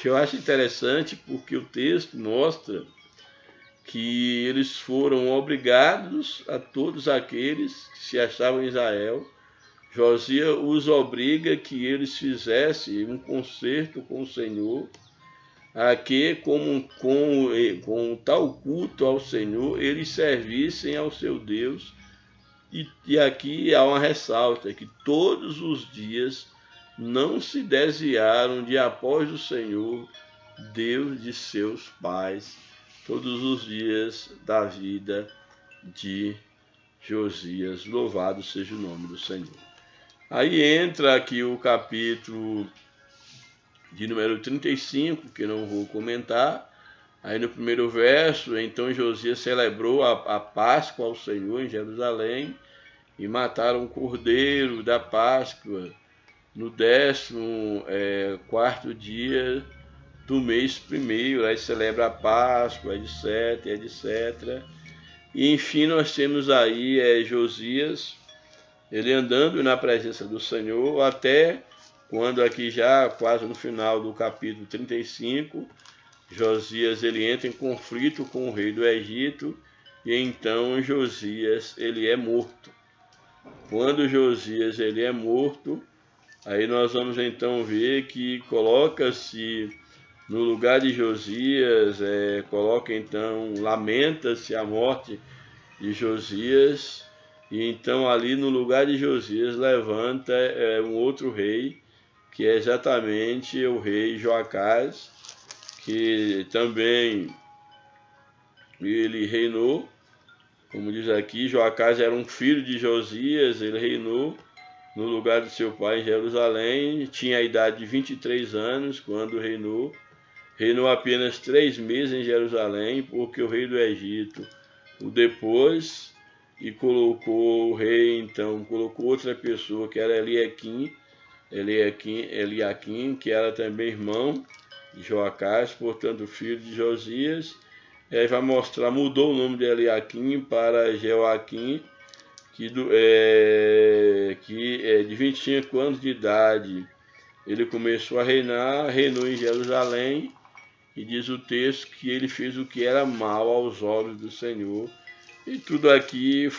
Eu acho interessante porque o texto mostra que eles foram obrigados, a todos aqueles que se achavam em Israel, Josias os obriga que eles fizessem um concerto com o Senhor, a que com tal culto ao Senhor eles servissem ao seu Deus. E aqui há uma ressalta, que todos os dias não se desviaram de após o Senhor, Deus de seus pais, todos os dias da vida de Josias. Louvado seja o nome do Senhor. Aí entra aqui o capítulo de número 35, que não vou comentar. Aí no primeiro verso, então Josias celebrou a Páscoa ao Senhor em Jerusalém e mataram o cordeiro da Páscoa no 14º dia do mês primeiro. Aí celebra a Páscoa, etc, etc. E enfim nós temos aí Josias, ele andando na presença do Senhor, até quando aqui já quase no final do capítulo 35, Josias ele entra em conflito com o rei do Egito, e então Josias ele é morto. Quando Josias ele é morto, aí nós vamos então ver que coloca-se no lugar de Josias, lamenta-se a morte de Josias, e então ali no lugar de Josias levanta um outro rei, que é exatamente o rei Joacás, que também ele reinou, como diz aqui, Joacás era um filho de Josias, ele reinou no lugar de seu pai em Jerusalém, tinha a idade de 23 anos quando reinou apenas 3 meses em Jerusalém, porque o rei do Egito o depôs e colocou o rei, então, colocou outra pessoa que era Eliaquim, que era também irmão de Joacás, portanto filho de Josias. Aí vai mostrar, mudou o nome de Eliaquim para Jeoaquim, que de 25 anos de idade ele começou a reinar, reinou em Jerusalém, e diz o texto que ele fez o que era mal aos olhos do Senhor. E tudo aqui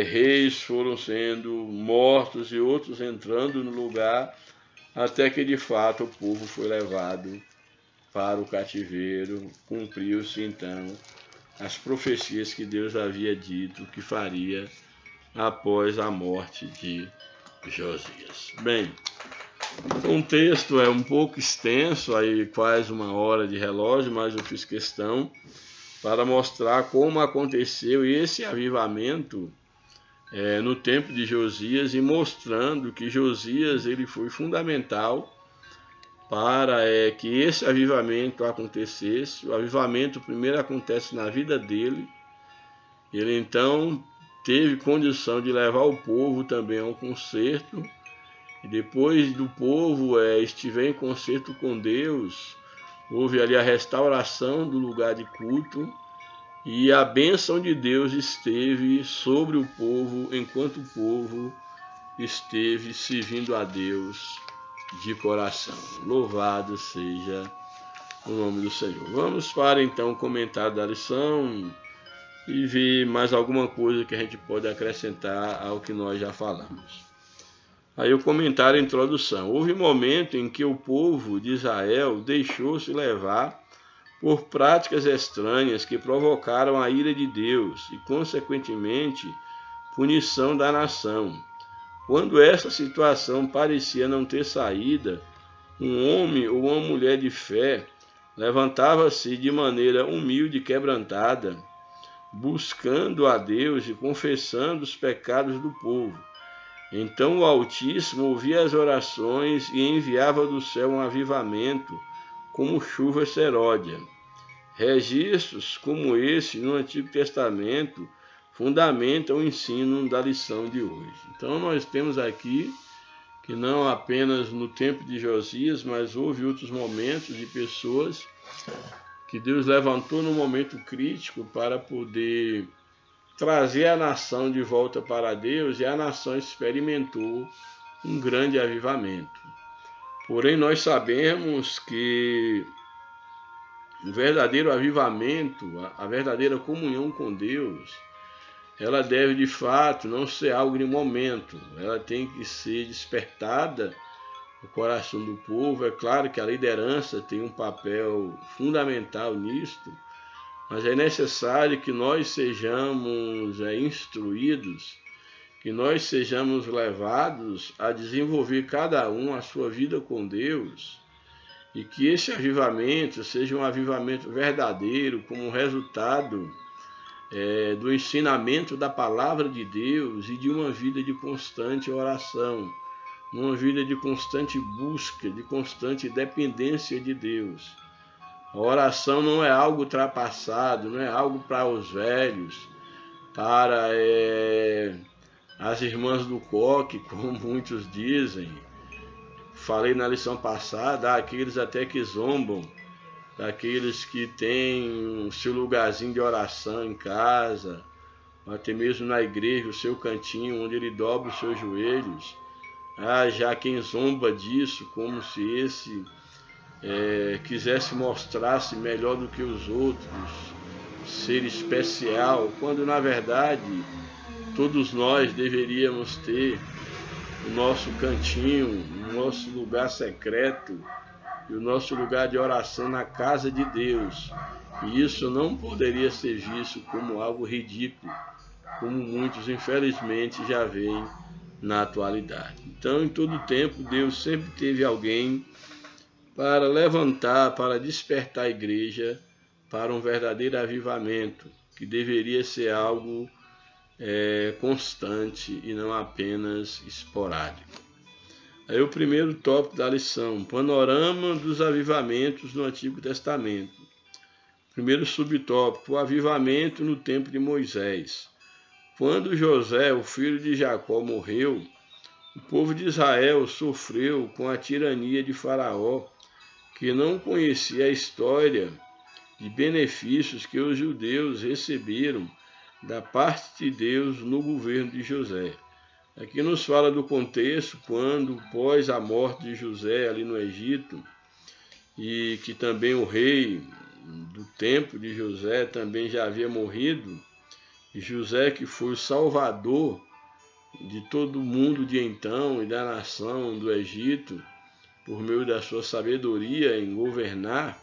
reis foram sendo mortos e outros entrando no lugar, até que de fato o povo foi levado para o cativeiro. Cumpriu-se então as profecias que Deus havia dito que faria após a morte de Josias. Bem, o texto é um pouco extenso, aí quase 1 hora de relógio, mas eu fiz questão para mostrar como aconteceu esse avivamento no tempo de Josias, e mostrando que Josias ele foi fundamental para que esse avivamento acontecesse. O avivamento primeiro acontece na vida dele. Ele então teve condição de levar o povo também ao concerto, e depois do povo estiver em concerto com Deus, houve ali a restauração do lugar de culto, e a bênção de Deus esteve sobre o povo, enquanto o povo esteve servindo a Deus de coração. Louvado seja o nome do Senhor. Vamos para então o comentário da lição e ver mais alguma coisa que a gente pode acrescentar ao que nós já falamos. Aí o comentário, a introdução. Houve um momento em que o povo de Israel deixou-se levar por práticas estranhas que provocaram a ira de Deus e, consequentemente, punição da nação. Quando essa situação parecia não ter saída, um homem ou uma mulher de fé levantava-se de maneira humilde e quebrantada, buscando a Deus e confessando os pecados do povo. Então o Altíssimo ouvia as orações e enviava do céu um avivamento, como chuva seródia. Registros como esse no Antigo Testamento fundamentam o ensino da lição de hoje. Então nós temos aqui que não apenas no tempo de Josias, mas houve outros momentos de pessoas que Deus levantou no momento crítico para poder trazer a nação de volta para Deus, e a nação experimentou um grande avivamento. Porém, nós sabemos que o verdadeiro avivamento, a verdadeira comunhão com Deus, ela deve de fato não ser algo de momento, ela tem que ser despertada no coração do povo. É claro que a liderança tem um papel fundamental nisto, mas é necessário que nós sejamos instruídos, que nós sejamos levados a desenvolver cada um a sua vida com Deus, e que esse avivamento seja um avivamento verdadeiro, como resultado do ensinamento da palavra de Deus e de uma vida de constante oração, uma vida de constante busca, de constante dependência de Deus. A oração não é algo ultrapassado, não é algo para os velhos, para as irmãs do coque, como muitos dizem. Falei na lição passada, há aqueles até que zombam, daqueles que têm o seu lugarzinho de oração em casa, até mesmo na igreja, o seu cantinho onde ele dobra os seus joelhos. Já quem zomba disso, como se esse quisesse mostrar-se melhor do que os outros, ser especial, quando na verdade todos nós deveríamos ter o nosso cantinho, o nosso lugar secreto e o nosso lugar de oração na casa de Deus. E isso não poderia ser visto como algo ridículo, como muitos infelizmente já veem na atualidade. Então, em todo tempo, Deus sempre teve alguém para levantar, para despertar a igreja para um verdadeiro avivamento, que deveria ser algo constante e não apenas esporádico. Aí o primeiro tópico da lição, panorama dos avivamentos no Antigo Testamento. Primeiro subtópico, o avivamento no tempo de Moisés. Quando José, o filho de Jacó, morreu, o povo de Israel sofreu com a tirania de Faraó, que não conhecia a história de benefícios que os judeus receberam da parte de Deus no governo de José. Aqui nos fala do contexto quando, após a morte de José ali no Egito, e que também o rei do tempo de José também já havia morrido, e José, que foi o salvador de todo mundo de então e da nação do Egito, por meio da sua sabedoria em governar,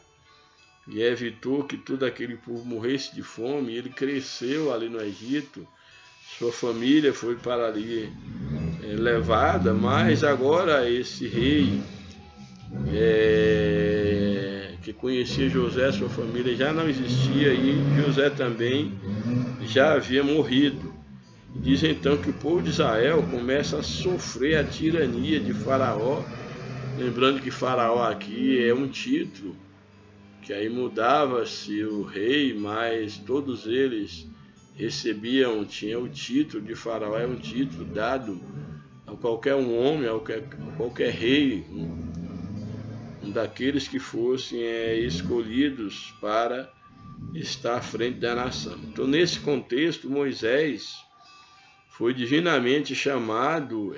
e evitou que todo aquele povo morresse de fome. Ele cresceu ali no Egito, sua família foi para ali levada, mas agora esse rei que conhecia José, sua família já não existia, e José também já havia morrido. Diz então que o povo de Israel começa a sofrer a tirania de Faraó, lembrando que Faraó aqui é um título, que aí mudava-se o rei, mas todos eles tinha o título de Faraó, é um título dado a qualquer um homem, a qualquer rei, um daqueles que fossem escolhidos para estar à frente da nação. Então, nesse contexto, Moisés foi divinamente chamado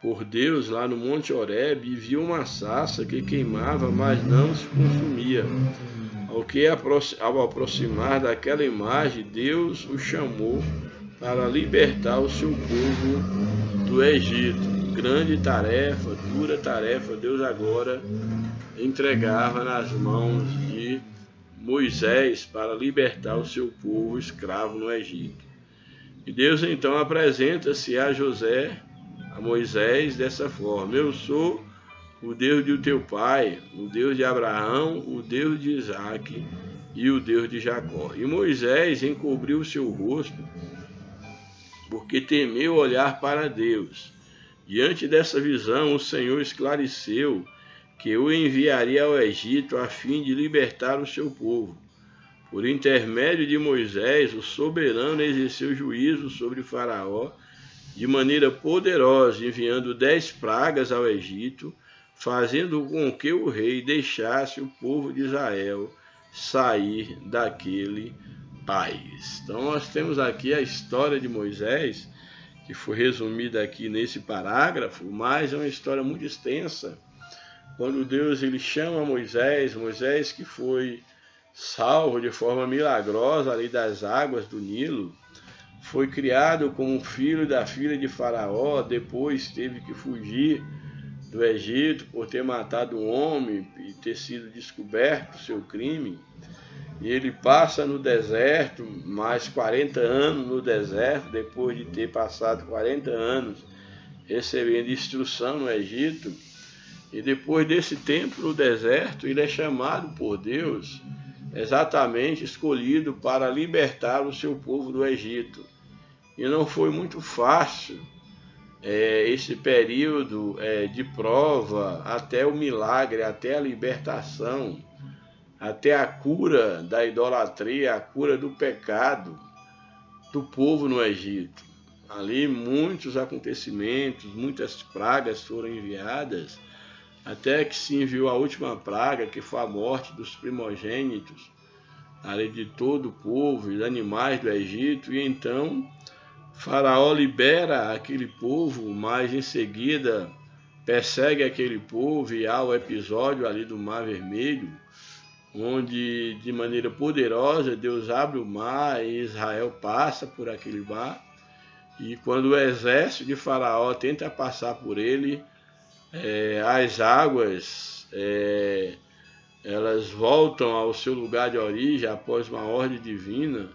por Deus lá no Monte Horebe e viu uma sarça que queimava, mas não se consumia. Ao aproximar daquela imagem, Deus o chamou para libertar o seu povo do Egito. Grande tarefa, dura tarefa, Deus agora entregava nas mãos de Moisés para libertar o seu povo escravo no Egito. E Deus então apresenta-se a Moisés dessa forma: eu sou o Deus de teu pai, o Deus de Abraão, o Deus de Isaque e o Deus de Jacó. E Moisés encobriu o seu rosto, porque temeu olhar para Deus. Diante dessa visão, o Senhor esclareceu que o enviaria ao Egito a fim de libertar o seu povo. Por intermédio de Moisés, o soberano exerceu juízo sobre Faraó de maneira poderosa, enviando 10 pragas ao Egito, fazendo com que o rei deixasse o povo de Israel sair daquele pais. Então nós temos aqui a história de Moisés, que foi resumida aqui nesse parágrafo, mas é uma história muito extensa. Quando Deus ele chama Moisés que foi salvo de forma milagrosa ali das águas do Nilo, foi criado como filho da filha de Faraó, depois teve que fugir do Egito por ter matado um homem e ter sido descoberto o seu crime. E ele passa no deserto, mais 40 anos no deserto, depois de ter passado 40 anos recebendo instrução no Egito. E depois desse tempo no deserto, ele é chamado por Deus, exatamente escolhido para libertar o seu povo do Egito. E não foi muito fácil esse período de prova, até o milagre, até a libertação, até a cura da idolatria, a cura do pecado do povo no Egito. Ali muitos acontecimentos, muitas pragas foram enviadas, até que se enviou a última praga, que foi a morte dos primogênitos, ali de todo o povo e animais do Egito. E então Faraó libera aquele povo, mas em seguida persegue aquele povo, e há o episódio ali do Mar Vermelho, onde de maneira poderosa Deus abre o mar e Israel passa por aquele mar. E quando o exército de Faraó tenta passar por ele, as águas elas voltam ao seu lugar de origem após uma ordem divina.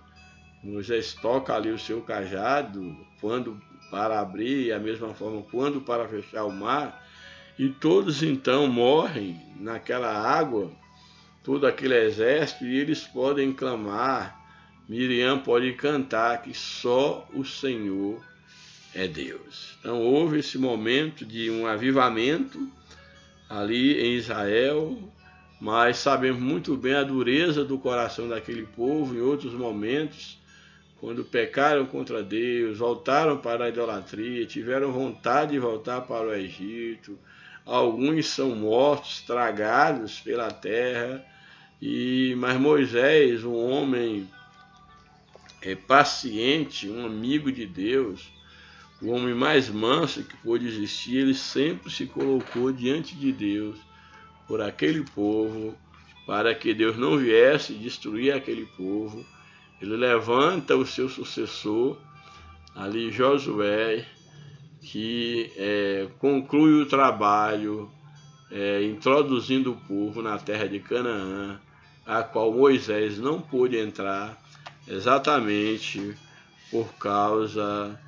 Moisés toca ali o seu cajado, quando para abrir, e a mesma forma quando para fechar o mar, e todos então morrem naquela água, todo aquele exército, e eles podem clamar, Miriam pode cantar que só o Senhor é Deus. Então houve esse momento de um avivamento ali em Israel, mas sabemos muito bem a dureza do coração daquele povo em outros momentos, quando pecaram contra Deus, voltaram para a idolatria, tiveram vontade de voltar para o Egito. Alguns são mortos, tragados pela terra, mas Moisés, um homem paciente, um amigo de Deus, o homem mais manso que pôde existir, ele sempre se colocou diante de Deus por aquele povo, para que Deus não viesse destruir aquele povo. Ele levanta o seu sucessor, ali Josué, que conclui o trabalho introduzindo o povo na terra de Canaã, a qual Moisés não pôde entrar, exatamente por causa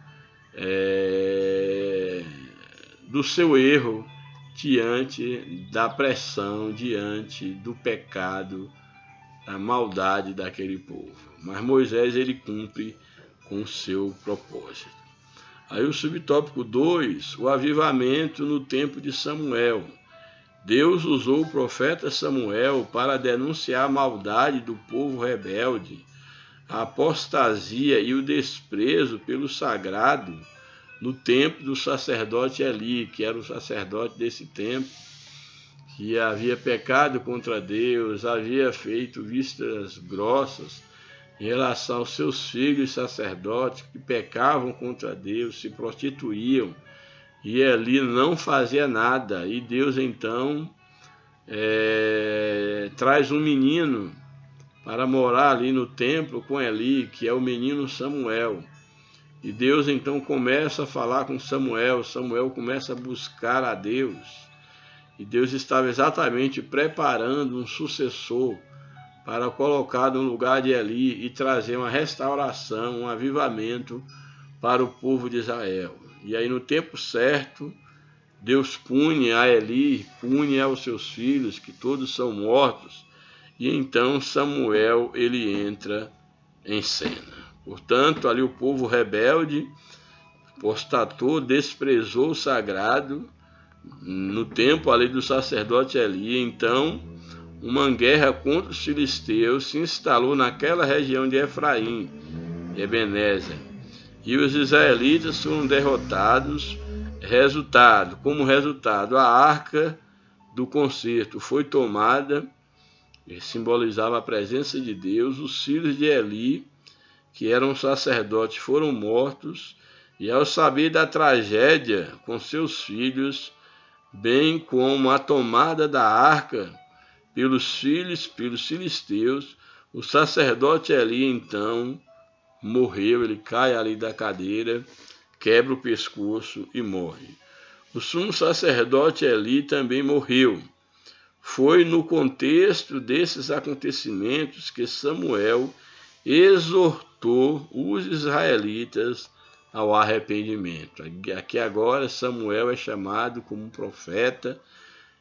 do seu erro, diante da pressão, diante do pecado, da maldade daquele povo. Mas Moisés ele cumpre com o seu propósito. Aí o subtópico 2, o avivamento no tempo de Samuel. Deus usou o profeta Samuel para denunciar a maldade do povo rebelde, a apostasia e o desprezo pelo sagrado no tempo do sacerdote Eli, que era o sacerdote desse tempo, que havia pecado contra Deus, havia feito vistas grossas em relação aos seus filhos sacerdotes, que pecavam contra Deus, se prostituíam, e Eli não fazia nada. E Deus então traz um menino para morar ali no templo com Eli, que é o menino Samuel. E Deus então começa a falar com Samuel, Samuel começa a buscar a Deus. E Deus estava exatamente preparando um sucessor para colocar no lugar de Eli e trazer uma restauração, um avivamento para o povo de Israel. E aí no tempo certo, Deus pune a Eli, pune aos seus filhos, que todos são mortos. E então Samuel ele entra em cena. Portanto, ali o povo rebelde, apostatou, desprezou o sagrado, no tempo ali do sacerdote Eli. Então, uma guerra contra os filisteus se instalou naquela região de Efraim, Ebenezer, e os israelitas foram derrotados. Como resultado, a arca do concerto foi tomada que simbolizava a presença de Deus. Os filhos de Eli, que eram sacerdotes, foram mortos, e ao saber da tragédia com seus filhos, bem como a tomada da arca pelos filisteus, o sacerdote Eli então morreu. Ele cai ali da cadeira, quebra o pescoço e morre. O sumo sacerdote Eli também morreu. Foi no contexto desses acontecimentos que Samuel exortou os israelitas ao arrependimento. Aqui agora Samuel é chamado como um profeta,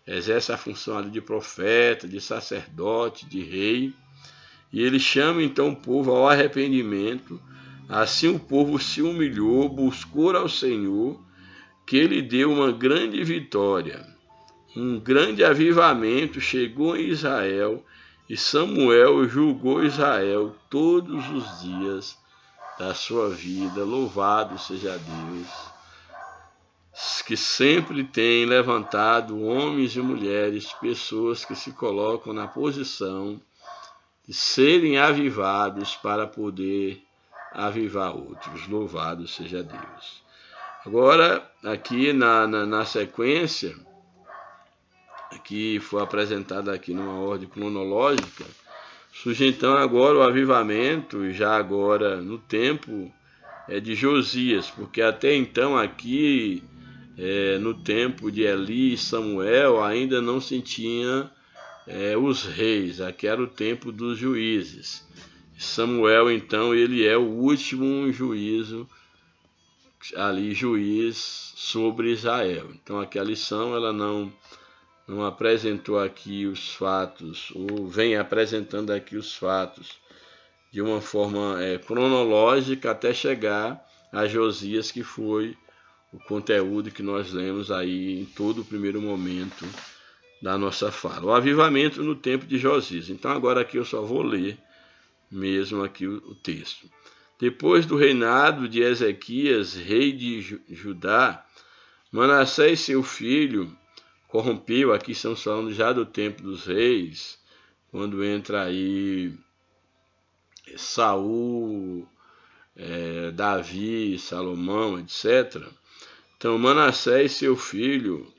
exerce a função ali de profeta, de sacerdote, de rei, e ele chama então o povo ao arrependimento. Assim o povo se humilhou, buscou ao Senhor, que ele deu uma grande vitória. Um grande avivamento chegou em Israel, e Samuel julgou Israel todos os dias da sua vida. Louvado seja Deus, que sempre tem levantado homens e mulheres, pessoas que se colocam na posição de serem avivados para poder avivar outros. Louvado seja Deus. Agora, aqui na sequência, que foi apresentada aqui numa ordem cronológica, surge então agora o avivamento, já agora no tempo de Josias, porque até então aqui, no tempo de Eli e Samuel, ainda não se tinha os reis, aqui era o tempo dos juízes. Samuel, então, ele é o último juiz sobre Israel. Então aqui a lição, ela não apresentou aqui os fatos, ou vem apresentando aqui os fatos de uma forma cronológica até chegar a Josias, que foi o conteúdo que nós lemos aí em todo o primeiro momento da nossa fala. O avivamento no tempo de Josias. Então agora aqui eu só vou ler mesmo aqui o texto. Depois do reinado de Ezequias, rei de Judá, Manassés, seu filho, corrompeu. Aqui estamos falando já do tempo dos reis, quando entra aí Saul, Davi, Salomão, etc. Então Manassés, seu filho,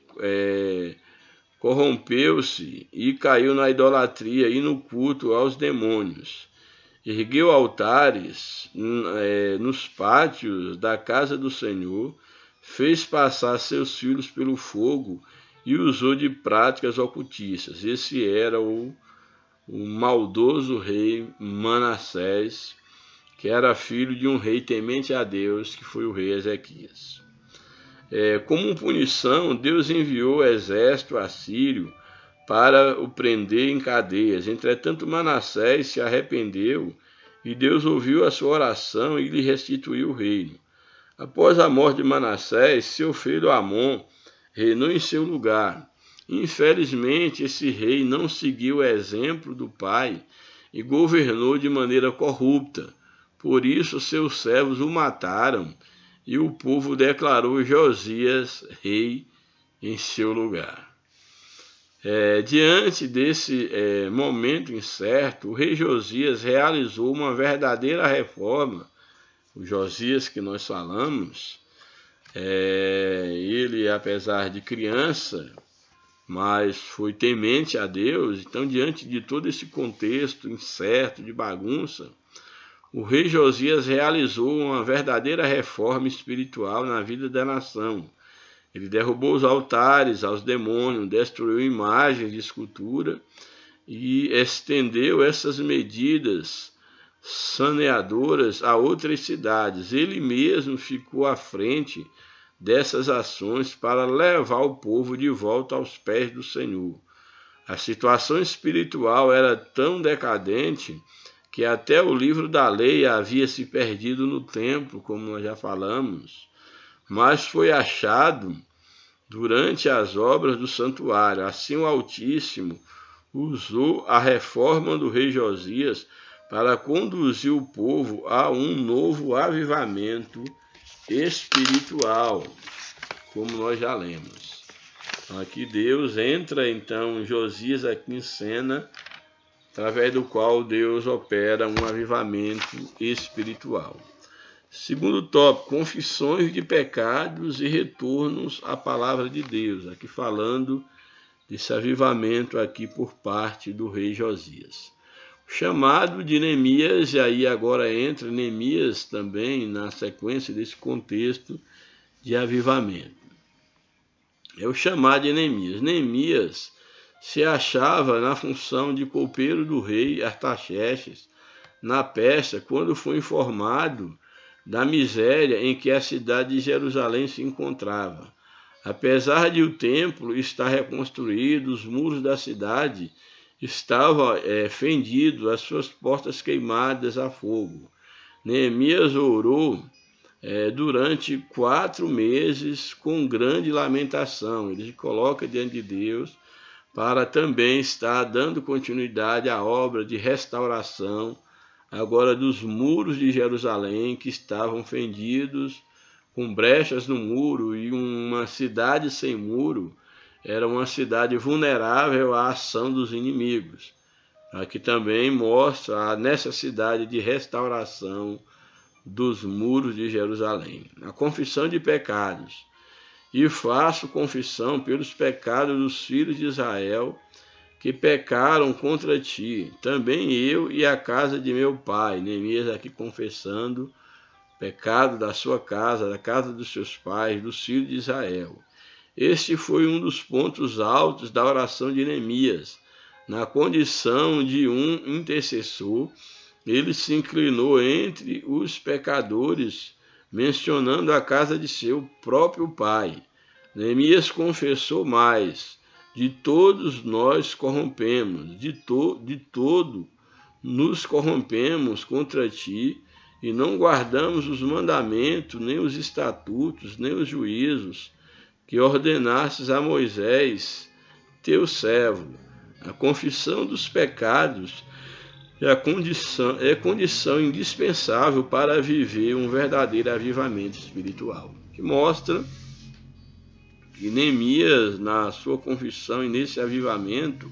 corrompeu-se e caiu na idolatria e no culto aos demônios. Ergueu altares nos pátios da casa do Senhor, fez passar seus filhos pelo fogo e usou de práticas ocultistas. Esse era o maldoso rei Manassés, que era filho de um rei temente a Deus, que foi o rei Ezequias. Como punição, Deus enviou o exército assírio para o prender em cadeias. Entretanto, Manassés se arrependeu e Deus ouviu a sua oração e lhe restituiu o reino. Após a morte de Manassés, seu filho Amon reinou em seu lugar. Infelizmente, esse rei não seguiu o exemplo do pai e governou de maneira corrupta. Por isso, seus servos o mataram e o povo declarou Josias rei em seu lugar. Diante desse momento incerto, o rei Josias realizou uma verdadeira reforma. O Josias que nós falamos, ele, apesar de criança, mas foi temente a Deus. Então, diante de todo esse contexto incerto, de bagunça, o rei Josias realizou uma verdadeira reforma espiritual na vida da nação. Ele derrubou os altares aos demônios, destruiu imagens de escultura e estendeu essas medidas saneadoras a outras cidades. Ele mesmo ficou à frente dessas ações para levar o povo de volta aos pés do Senhor. A situação espiritual era tão decadente que até o livro da lei havia se perdido no templo, como nós já falamos, mas foi achado durante as obras do santuário. Assim o Altíssimo usou a reforma do rei Josias para conduzir o povo a um novo avivamento espiritual, como nós já lemos. Então, aqui Deus entra, então, Josias aqui em cena através do qual Deus opera um avivamento espiritual. Segundo tópico, confissões de pecados e retornos à palavra de Deus. Aqui falando desse avivamento aqui por parte do rei Josias. O chamado de Neemias, e aí agora entra Neemias também na sequência desse contexto de avivamento. É o chamado de Neemias. Neemias se achava na função de copeiro do rei Artaxerxes na Pérsia quando foi informado da miséria em que a cidade de Jerusalém se encontrava. Apesar de o templo estar reconstruído, os muros da cidade estavam fendidos, as suas portas queimadas a fogo. Neemias orou durante 4 meses com grande lamentação. Ele se coloca diante de Deus para também estar dando continuidade à obra de restauração agora dos muros de Jerusalém que estavam fendidos, com brechas no muro, e uma cidade sem muro era uma cidade vulnerável à ação dos inimigos. Aqui também mostra a necessidade de restauração dos muros de Jerusalém. A confissão de pecados. E faço confissão pelos pecados dos filhos de Israel que pecaram contra ti, também eu e a casa de meu pai. Neemias aqui confessando o pecado da sua casa, da casa dos seus pais, dos filhos de Israel. Este foi um dos pontos altos da oração de Neemias. Na condição de um intercessor, ele se inclinou entre os pecadores, mencionando a casa de seu próprio pai. Neemias confessou mais: de todos nós corrompemos, de todo nos corrompemos contra ti, e não guardamos os mandamentos, nem os estatutos, nem os juízos que ordenastes a Moisés, teu servo. A confissão dos pecados é condição indispensável para viver um verdadeiro avivamento espiritual, que mostra que Neemias, na sua confissão e nesse avivamento,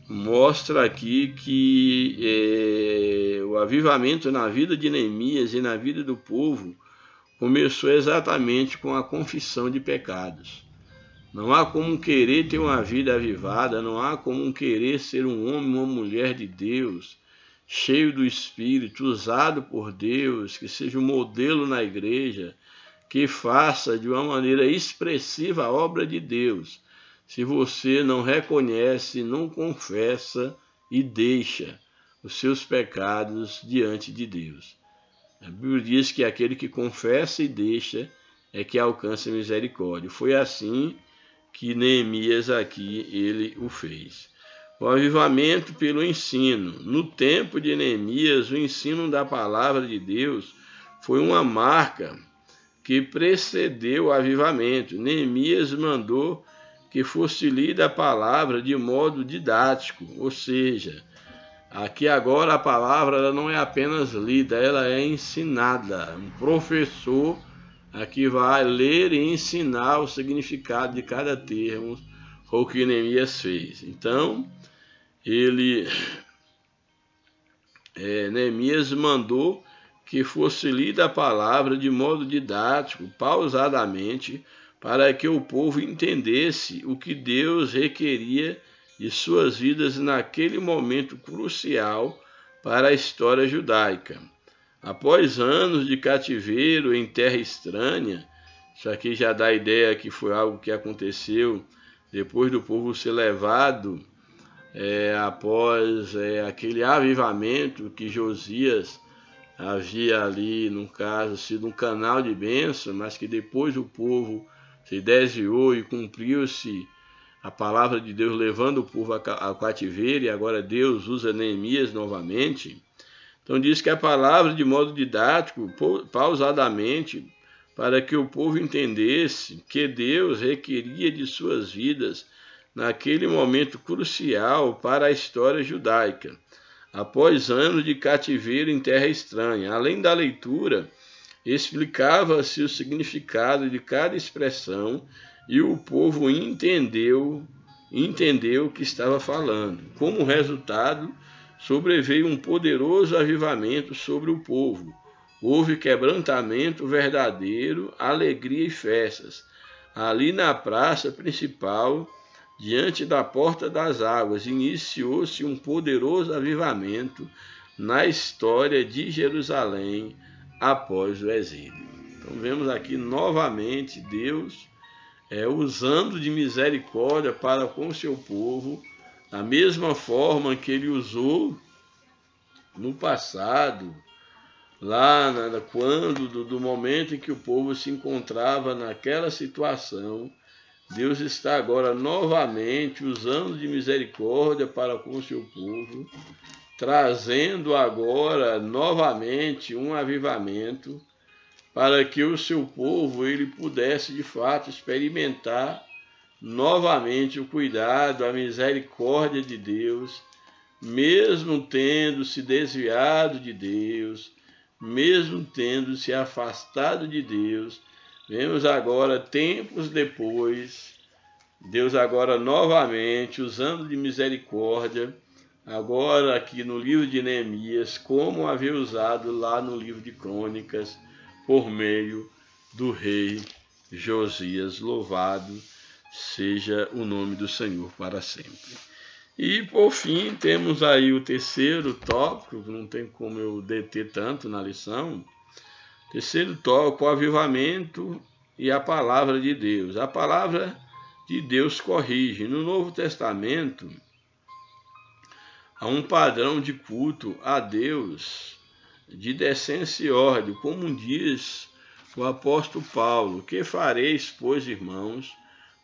mostra aqui que o avivamento na vida de Neemias e na vida do povo começou exatamente com a confissão de pecados. Não há como querer ter uma vida avivada, não há como querer ser um homem, uma mulher de Deus, cheio do Espírito, usado por Deus, que seja um modelo na igreja, que faça de uma maneira expressiva a obra de Deus, se você não reconhece, não confessa e deixa os seus pecados diante de Deus. A Bíblia diz que aquele que confessa e deixa é que alcança misericórdia. Foi assim que Neemias aqui ele o fez. O avivamento pelo ensino. No tempo de Neemias, o ensino da palavra de Deus foi uma marca que precedeu o avivamento. Neemias mandou que fosse lida a palavra de modo didático, ou seja, aqui agora a palavra ela não é apenas lida, ela é ensinada. Um professor aqui vai ler e ensinar o significado de cada termo, foi o que Neemias fez. Então, Neemias mandou que fosse lida a palavra de modo didático, pausadamente, para que o povo entendesse o que Deus requeria de suas vidas naquele momento crucial para a história judaica. Após anos de cativeiro em terra estranha, isso aqui já dá a ideia que foi algo que aconteceu depois do povo ser levado após aquele avivamento que Josias havia ali, no caso, sido um canal de bênção, mas que depois o povo se desviou e cumpriu-se a palavra de Deus levando o povo ao cativeiro, e agora Deus usa Neemias novamente. Então diz que a palavra de modo didático, pausadamente, para que o povo entendesse que Deus requeria de suas vidas naquele momento crucial para a história judaica, após anos de cativeiro em terra estranha. Além da leitura, explicava-se o significado de cada expressão e o povo entendeu o que estava falando. Como resultado, sobreveio um poderoso avivamento sobre o povo. Houve quebrantamento verdadeiro, alegria e festas. Ali na praça principal, diante da porta das águas, iniciou-se um poderoso avivamento na história de Jerusalém após o exílio. Então vemos aqui novamente Deus usando de misericórdia para com o seu povo, da mesma forma que ele usou no passado, lá quando do momento em que o povo se encontrava naquela situação. Deus está agora novamente usando de misericórdia para com o seu povo, trazendo agora novamente um avivamento para que o seu povo ele pudesse de fato experimentar novamente o cuidado, a misericórdia de Deus, mesmo tendo se desviado de Deus, mesmo tendo se afastado de Deus. Vemos agora, tempos depois, Deus agora novamente usando de misericórdia, agora aqui no livro de Neemias, como havia usado lá no livro de Crônicas, por meio do rei Josias. Louvado seja o nome do Senhor para sempre. E por fim temos aí o terceiro tópico, não tem como eu deter tanto na lição. Terceiro tópico, o avivamento e a palavra de Deus. A palavra de Deus corrige. No Novo Testamento, há um padrão de culto a Deus, de decência e ordem, como diz o apóstolo Paulo: que fareis, pois, irmãos,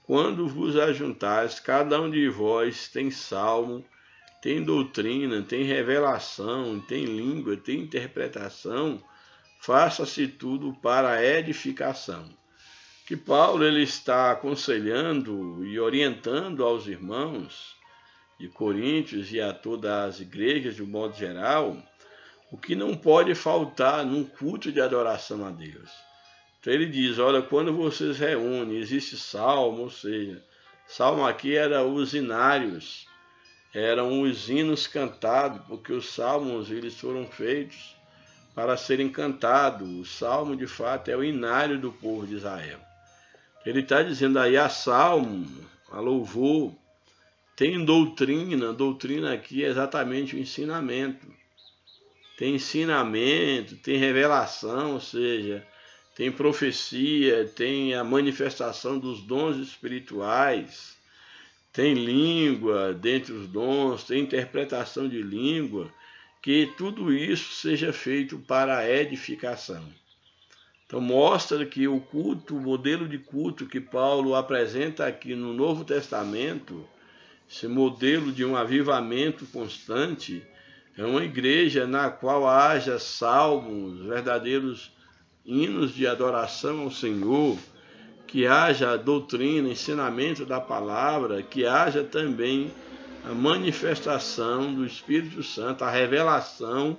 quando vos ajuntares, cada um de vós tem salmo, tem doutrina, tem revelação, tem língua, tem interpretação, faça-se tudo para a edificação. Que Paulo ele está aconselhando e orientando aos irmãos de Coríntios e a todas as igrejas de um modo geral, o que não pode faltar num culto de adoração a Deus. Então ele diz, olha, quando vocês reúnem, existe salmo, ou seja, salmo aqui era os hinários, eram os hinos cantados, porque os salmos eles foram feitos para serem cantados. O salmo, de fato, é o hinário do povo de Israel. Ele está dizendo aí, a salmo, a louvor, tem doutrina. Doutrina aqui é exatamente o ensinamento. Tem ensinamento, tem revelação, ou seja, tem profecia, tem a manifestação dos dons espirituais, tem língua dentre os dons, tem interpretação de língua, que tudo isso seja feito para a edificação. Então mostra que o culto, o modelo de culto que Paulo apresenta aqui no Novo Testamento, esse modelo de um avivamento constante, é uma igreja na qual haja salmos, verdadeiros hinos de adoração ao Senhor, que haja doutrina, ensinamento da palavra, que haja também a manifestação do Espírito Santo, a revelação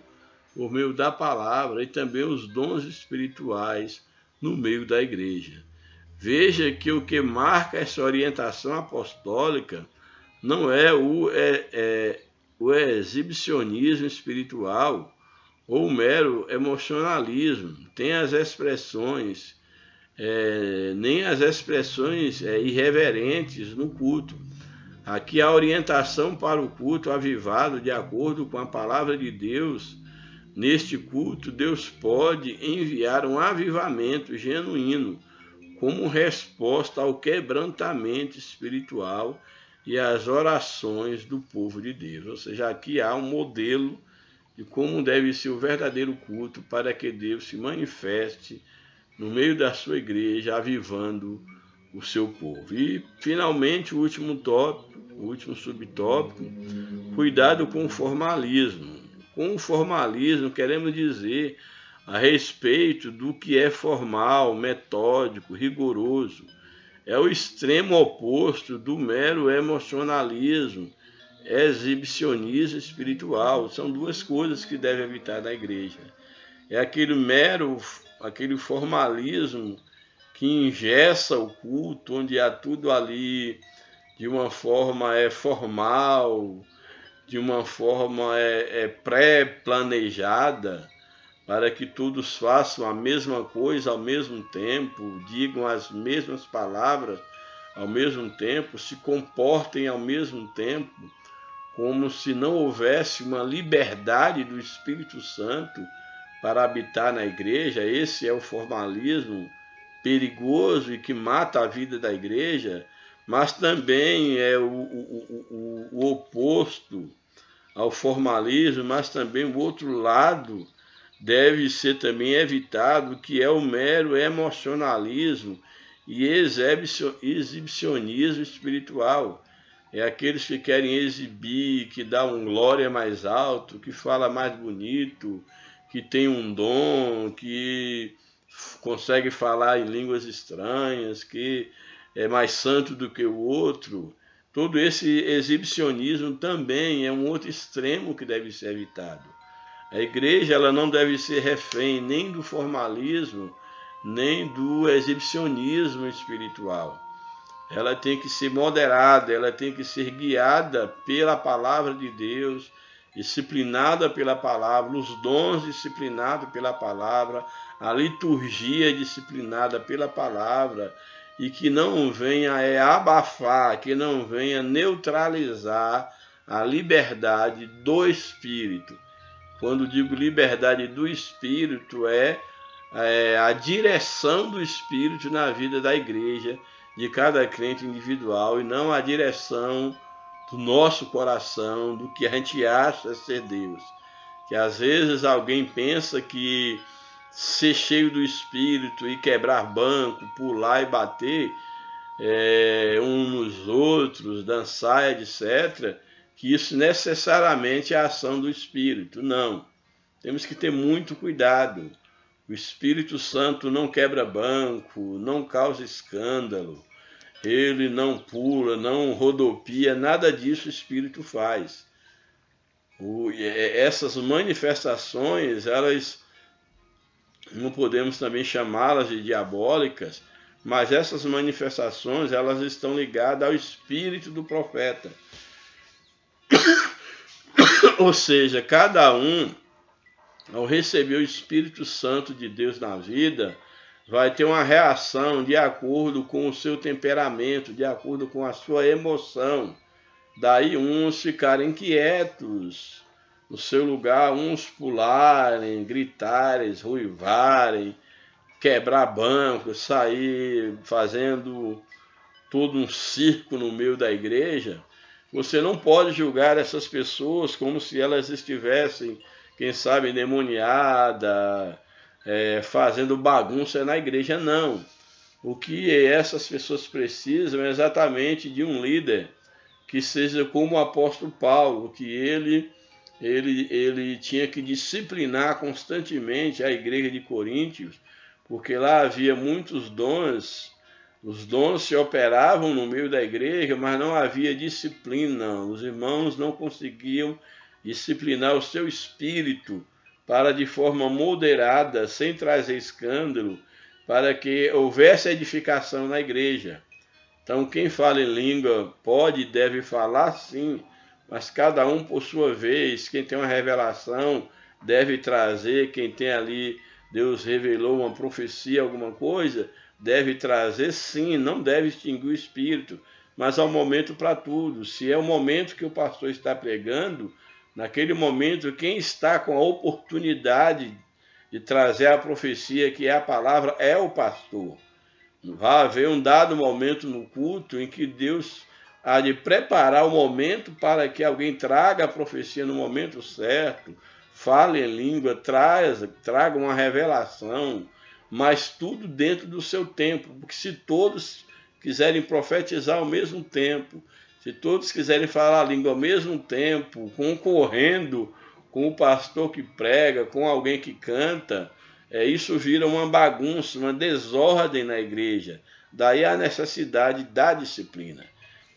por meio da palavra e também os dons espirituais no meio da igreja. Veja que o que marca essa orientação apostólica não é o exibicionismo espiritual ou o mero emocionalismo, tem as expressões, nem as expressões irreverentes no culto. Aqui a orientação para o culto avivado, de acordo com a palavra de Deus. Neste culto, Deus pode enviar um avivamento genuíno, como resposta ao quebrantamento espiritual e às orações do povo de Deus. Ou seja, aqui há um modelo de como deve ser o verdadeiro culto para que Deus se manifeste no meio da sua igreja, avivando o seu povo. E, finalmente, o último tópico, o último subtópico, cuidado com o formalismo. Com o formalismo, queremos dizer a respeito do que é formal, metódico, rigoroso. É o extremo oposto do mero emocionalismo, exibicionismo espiritual. São duas coisas que deve evitar na igreja. É aquele formalismo que engessa o culto, onde há tudo ali de uma forma formal, de uma forma pré-planejada, para que todos façam a mesma coisa ao mesmo tempo, digam as mesmas palavras ao mesmo tempo, se comportem ao mesmo tempo, como se não houvesse uma liberdade do Espírito Santo para habitar na igreja. Esse é o formalismo perigoso e que mata a vida da igreja, mas também é o oposto ao formalismo, mas também o outro lado deve ser também evitado, que é o mero emocionalismo e exibicionismo espiritual. É aqueles que querem exibir, que dá um glória mais alto, que fala mais bonito, que tem um dom, que consegue falar em línguas estranhas, que é mais santo do que o outro. Todo esse exibicionismo também é um outro extremo que deve ser evitado. A igreja ela não deve ser refém nem do formalismo, nem do exibicionismo espiritual. Ela tem que ser moderada, ela tem que ser guiada pela palavra de Deus, disciplinada pela palavra, os dons disciplinados pela palavra, a liturgia disciplinada pela palavra, e que não venha abafar, que não venha neutralizar a liberdade do Espírito. Quando digo liberdade do Espírito, é a direção do Espírito na vida da igreja, de cada crente individual, e não a direção do nosso coração, do que a gente acha ser Deus. Que às vezes alguém pensa que ser cheio do Espírito e quebrar banco, pular e bater uns nos outros, dançar, etc., que isso necessariamente é a ação do Espírito. Não. Temos que ter muito cuidado. O Espírito Santo não quebra banco, não causa escândalo, ele não pula, não rodopia, nada disso o Espírito faz. Essas manifestações, elas não podemos também chamá-las de diabólicas, mas essas manifestações, elas estão ligadas ao espírito do profeta. Ou seja, cada um, ao receber o Espírito Santo de Deus na vida, vai ter uma reação de acordo com o seu temperamento, de acordo com a sua emoção. Daí uns ficarem quietos no seu lugar, uns pularem, gritarem, ruivarem, quebrar banco, sair fazendo todo um circo no meio da igreja. Você não pode julgar essas pessoas como se elas estivessem, quem sabe, endemoniadas, fazendo bagunça na igreja, não. O que essas pessoas precisam é exatamente de um líder que seja como o apóstolo Paulo, que ele tinha que disciplinar constantemente a igreja de Coríntios, porque lá havia muitos dons, os dons se operavam no meio da igreja, mas não havia disciplina, os irmãos não conseguiam disciplinar o seu espírito para de forma moderada, sem trazer escândalo, para que houvesse edificação na igreja. Então, quem fala em língua pode e deve falar sim, mas cada um por sua vez. Quem tem uma revelação deve trazer, quem tem ali, Deus revelou uma profecia, alguma coisa, deve trazer sim, não deve extinguir o espírito, mas há um momento para tudo. Se é o momento que o pastor está pregando, naquele momento, quem está com a oportunidade de trazer a profecia, que é a palavra, é o pastor. Vai haver um dado momento no culto em que Deus há de preparar o momento para que alguém traga a profecia no momento certo, fale em língua, traga uma revelação, mas tudo dentro do seu tempo, porque se todos quiserem profetizar ao mesmo tempo, se todos quiserem falar a língua ao mesmo tempo, concorrendo com o pastor que prega, com alguém que canta, isso vira uma bagunça, uma desordem na igreja. Daí a necessidade da disciplina.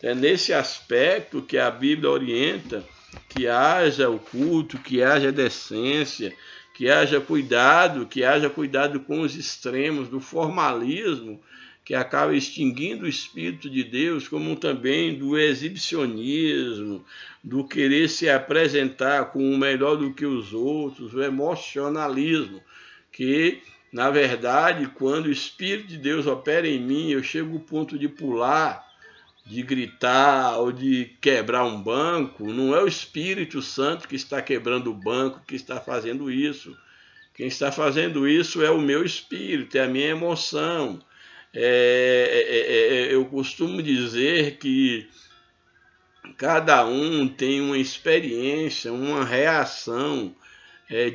É nesse aspecto que a Bíblia orienta que haja o culto, que haja decência, que haja cuidado com os extremos do formalismo, que acaba extinguindo o Espírito de Deus, como também do exibicionismo, do querer se apresentar como melhor do que os outros, o emocionalismo, que, na verdade, quando o Espírito de Deus opera em mim, eu chego ao ponto de pular, de gritar ou de quebrar um banco. Não é o Espírito Santo que está quebrando o banco, que está fazendo isso. Quem está fazendo isso é o meu espírito, é a minha emoção. Eu costumo dizer que cada um tem uma experiência, uma reação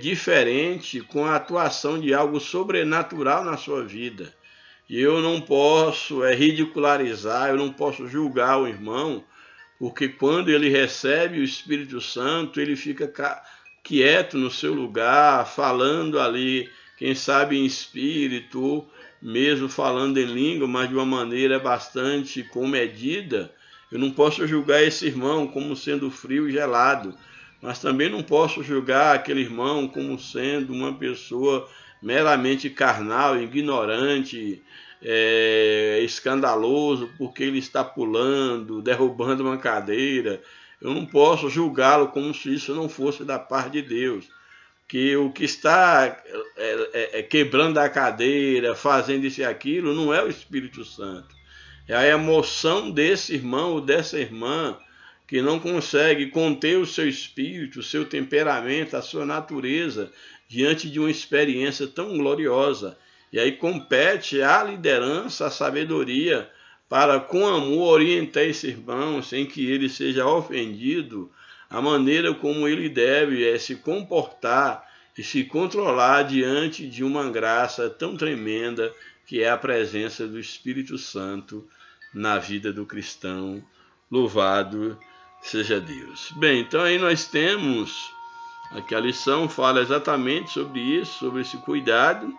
diferente com a atuação de algo sobrenatural na sua vida. E eu não posso ridicularizar, eu não posso julgar o irmão, porque quando ele recebe o Espírito Santo, ele fica quieto no seu lugar, falando ali, quem sabe em espírito, mesmo falando em língua, mas de uma maneira bastante comedida. Eu não posso julgar esse irmão como sendo frio e gelado, mas também não posso julgar aquele irmão como sendo uma pessoa meramente carnal, ignorante, escandaloso, porque ele está pulando, derrubando uma cadeira. Eu não posso julgá-lo como se isso não fosse da parte de Deus. Que o que está quebrando a cadeira, fazendo isso e aquilo, não é o Espírito Santo. É a emoção desse irmão ou dessa irmã que não consegue conter o seu espírito, o seu temperamento, a sua natureza diante de uma experiência tão gloriosa. E aí compete à liderança, à sabedoria, para com amor orientar esse irmão, sem que ele seja ofendido, a maneira como ele deve se comportar e se controlar diante de uma graça tão tremenda que é a presença do Espírito Santo na vida do cristão. Louvado seja Deus. Bem, então aí nós temos, aqui a lição fala exatamente sobre isso, sobre esse cuidado,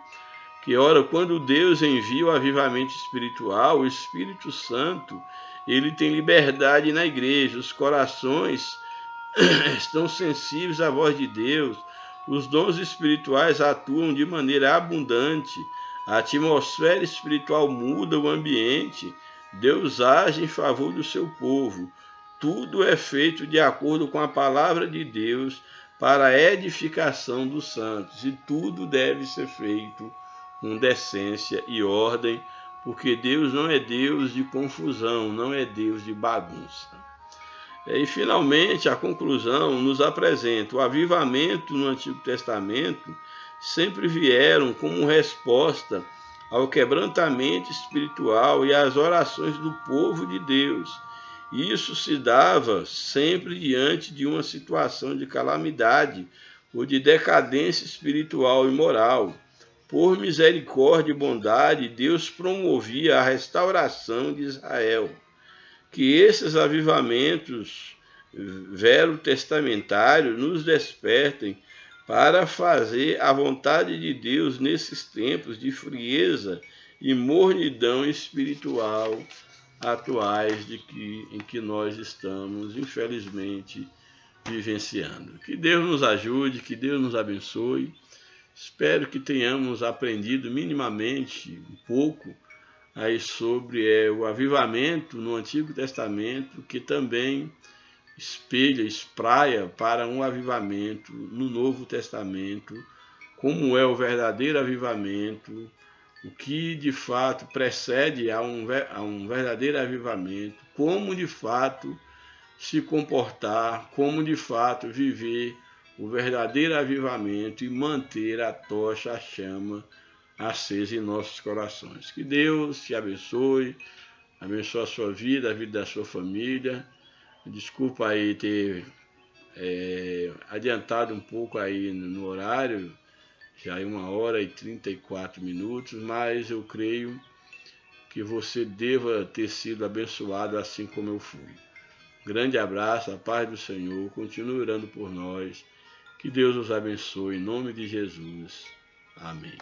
que ora, quando Deus envia o avivamento espiritual, o Espírito Santo, ele tem liberdade na igreja, os corações estão sensíveis à voz de Deus, os dons espirituais atuam de maneira abundante, a atmosfera espiritual muda o ambiente, Deus age em favor do seu povo. Tudo é feito de acordo com a palavra de Deus para a edificação dos santos, e tudo deve ser feito com decência e ordem, porque Deus não é Deus de confusão, não é Deus de bagunça. E finalmente a conclusão nos apresenta o avivamento no Antigo Testamento sempre vieram como resposta ao quebrantamento espiritual e às orações do povo de Deus. Isso se dava sempre diante de uma situação de calamidade ou de decadência espiritual e moral. Por misericórdia e bondade, Deus promovia a restauração de Israel. Que esses avivamentos verotestamentários nos despertem para fazer a vontade de Deus nesses tempos de frieza e mornidão espiritual atuais em que nós estamos, infelizmente, vivenciando. Que Deus nos ajude, que Deus nos abençoe. Espero que tenhamos aprendido minimamente um pouco aí sobre o avivamento no Antigo Testamento, que também espraia para um avivamento no Novo Testamento, como é o verdadeiro avivamento, o que de fato precede a um verdadeiro avivamento, como de fato se comportar, como de fato viver o verdadeiro avivamento e manter a tocha, a chama acesa em nossos corações. Que Deus te abençoe, abençoe a sua vida, a vida da sua família. Desculpa aí ter adiantado um pouco aí no horário, já é 1h34, mas eu creio que você deva ter sido abençoado assim como eu fui. Grande abraço, a paz do Senhor, continue orando por nós. Que Deus os abençoe, em nome de Jesus. Amém.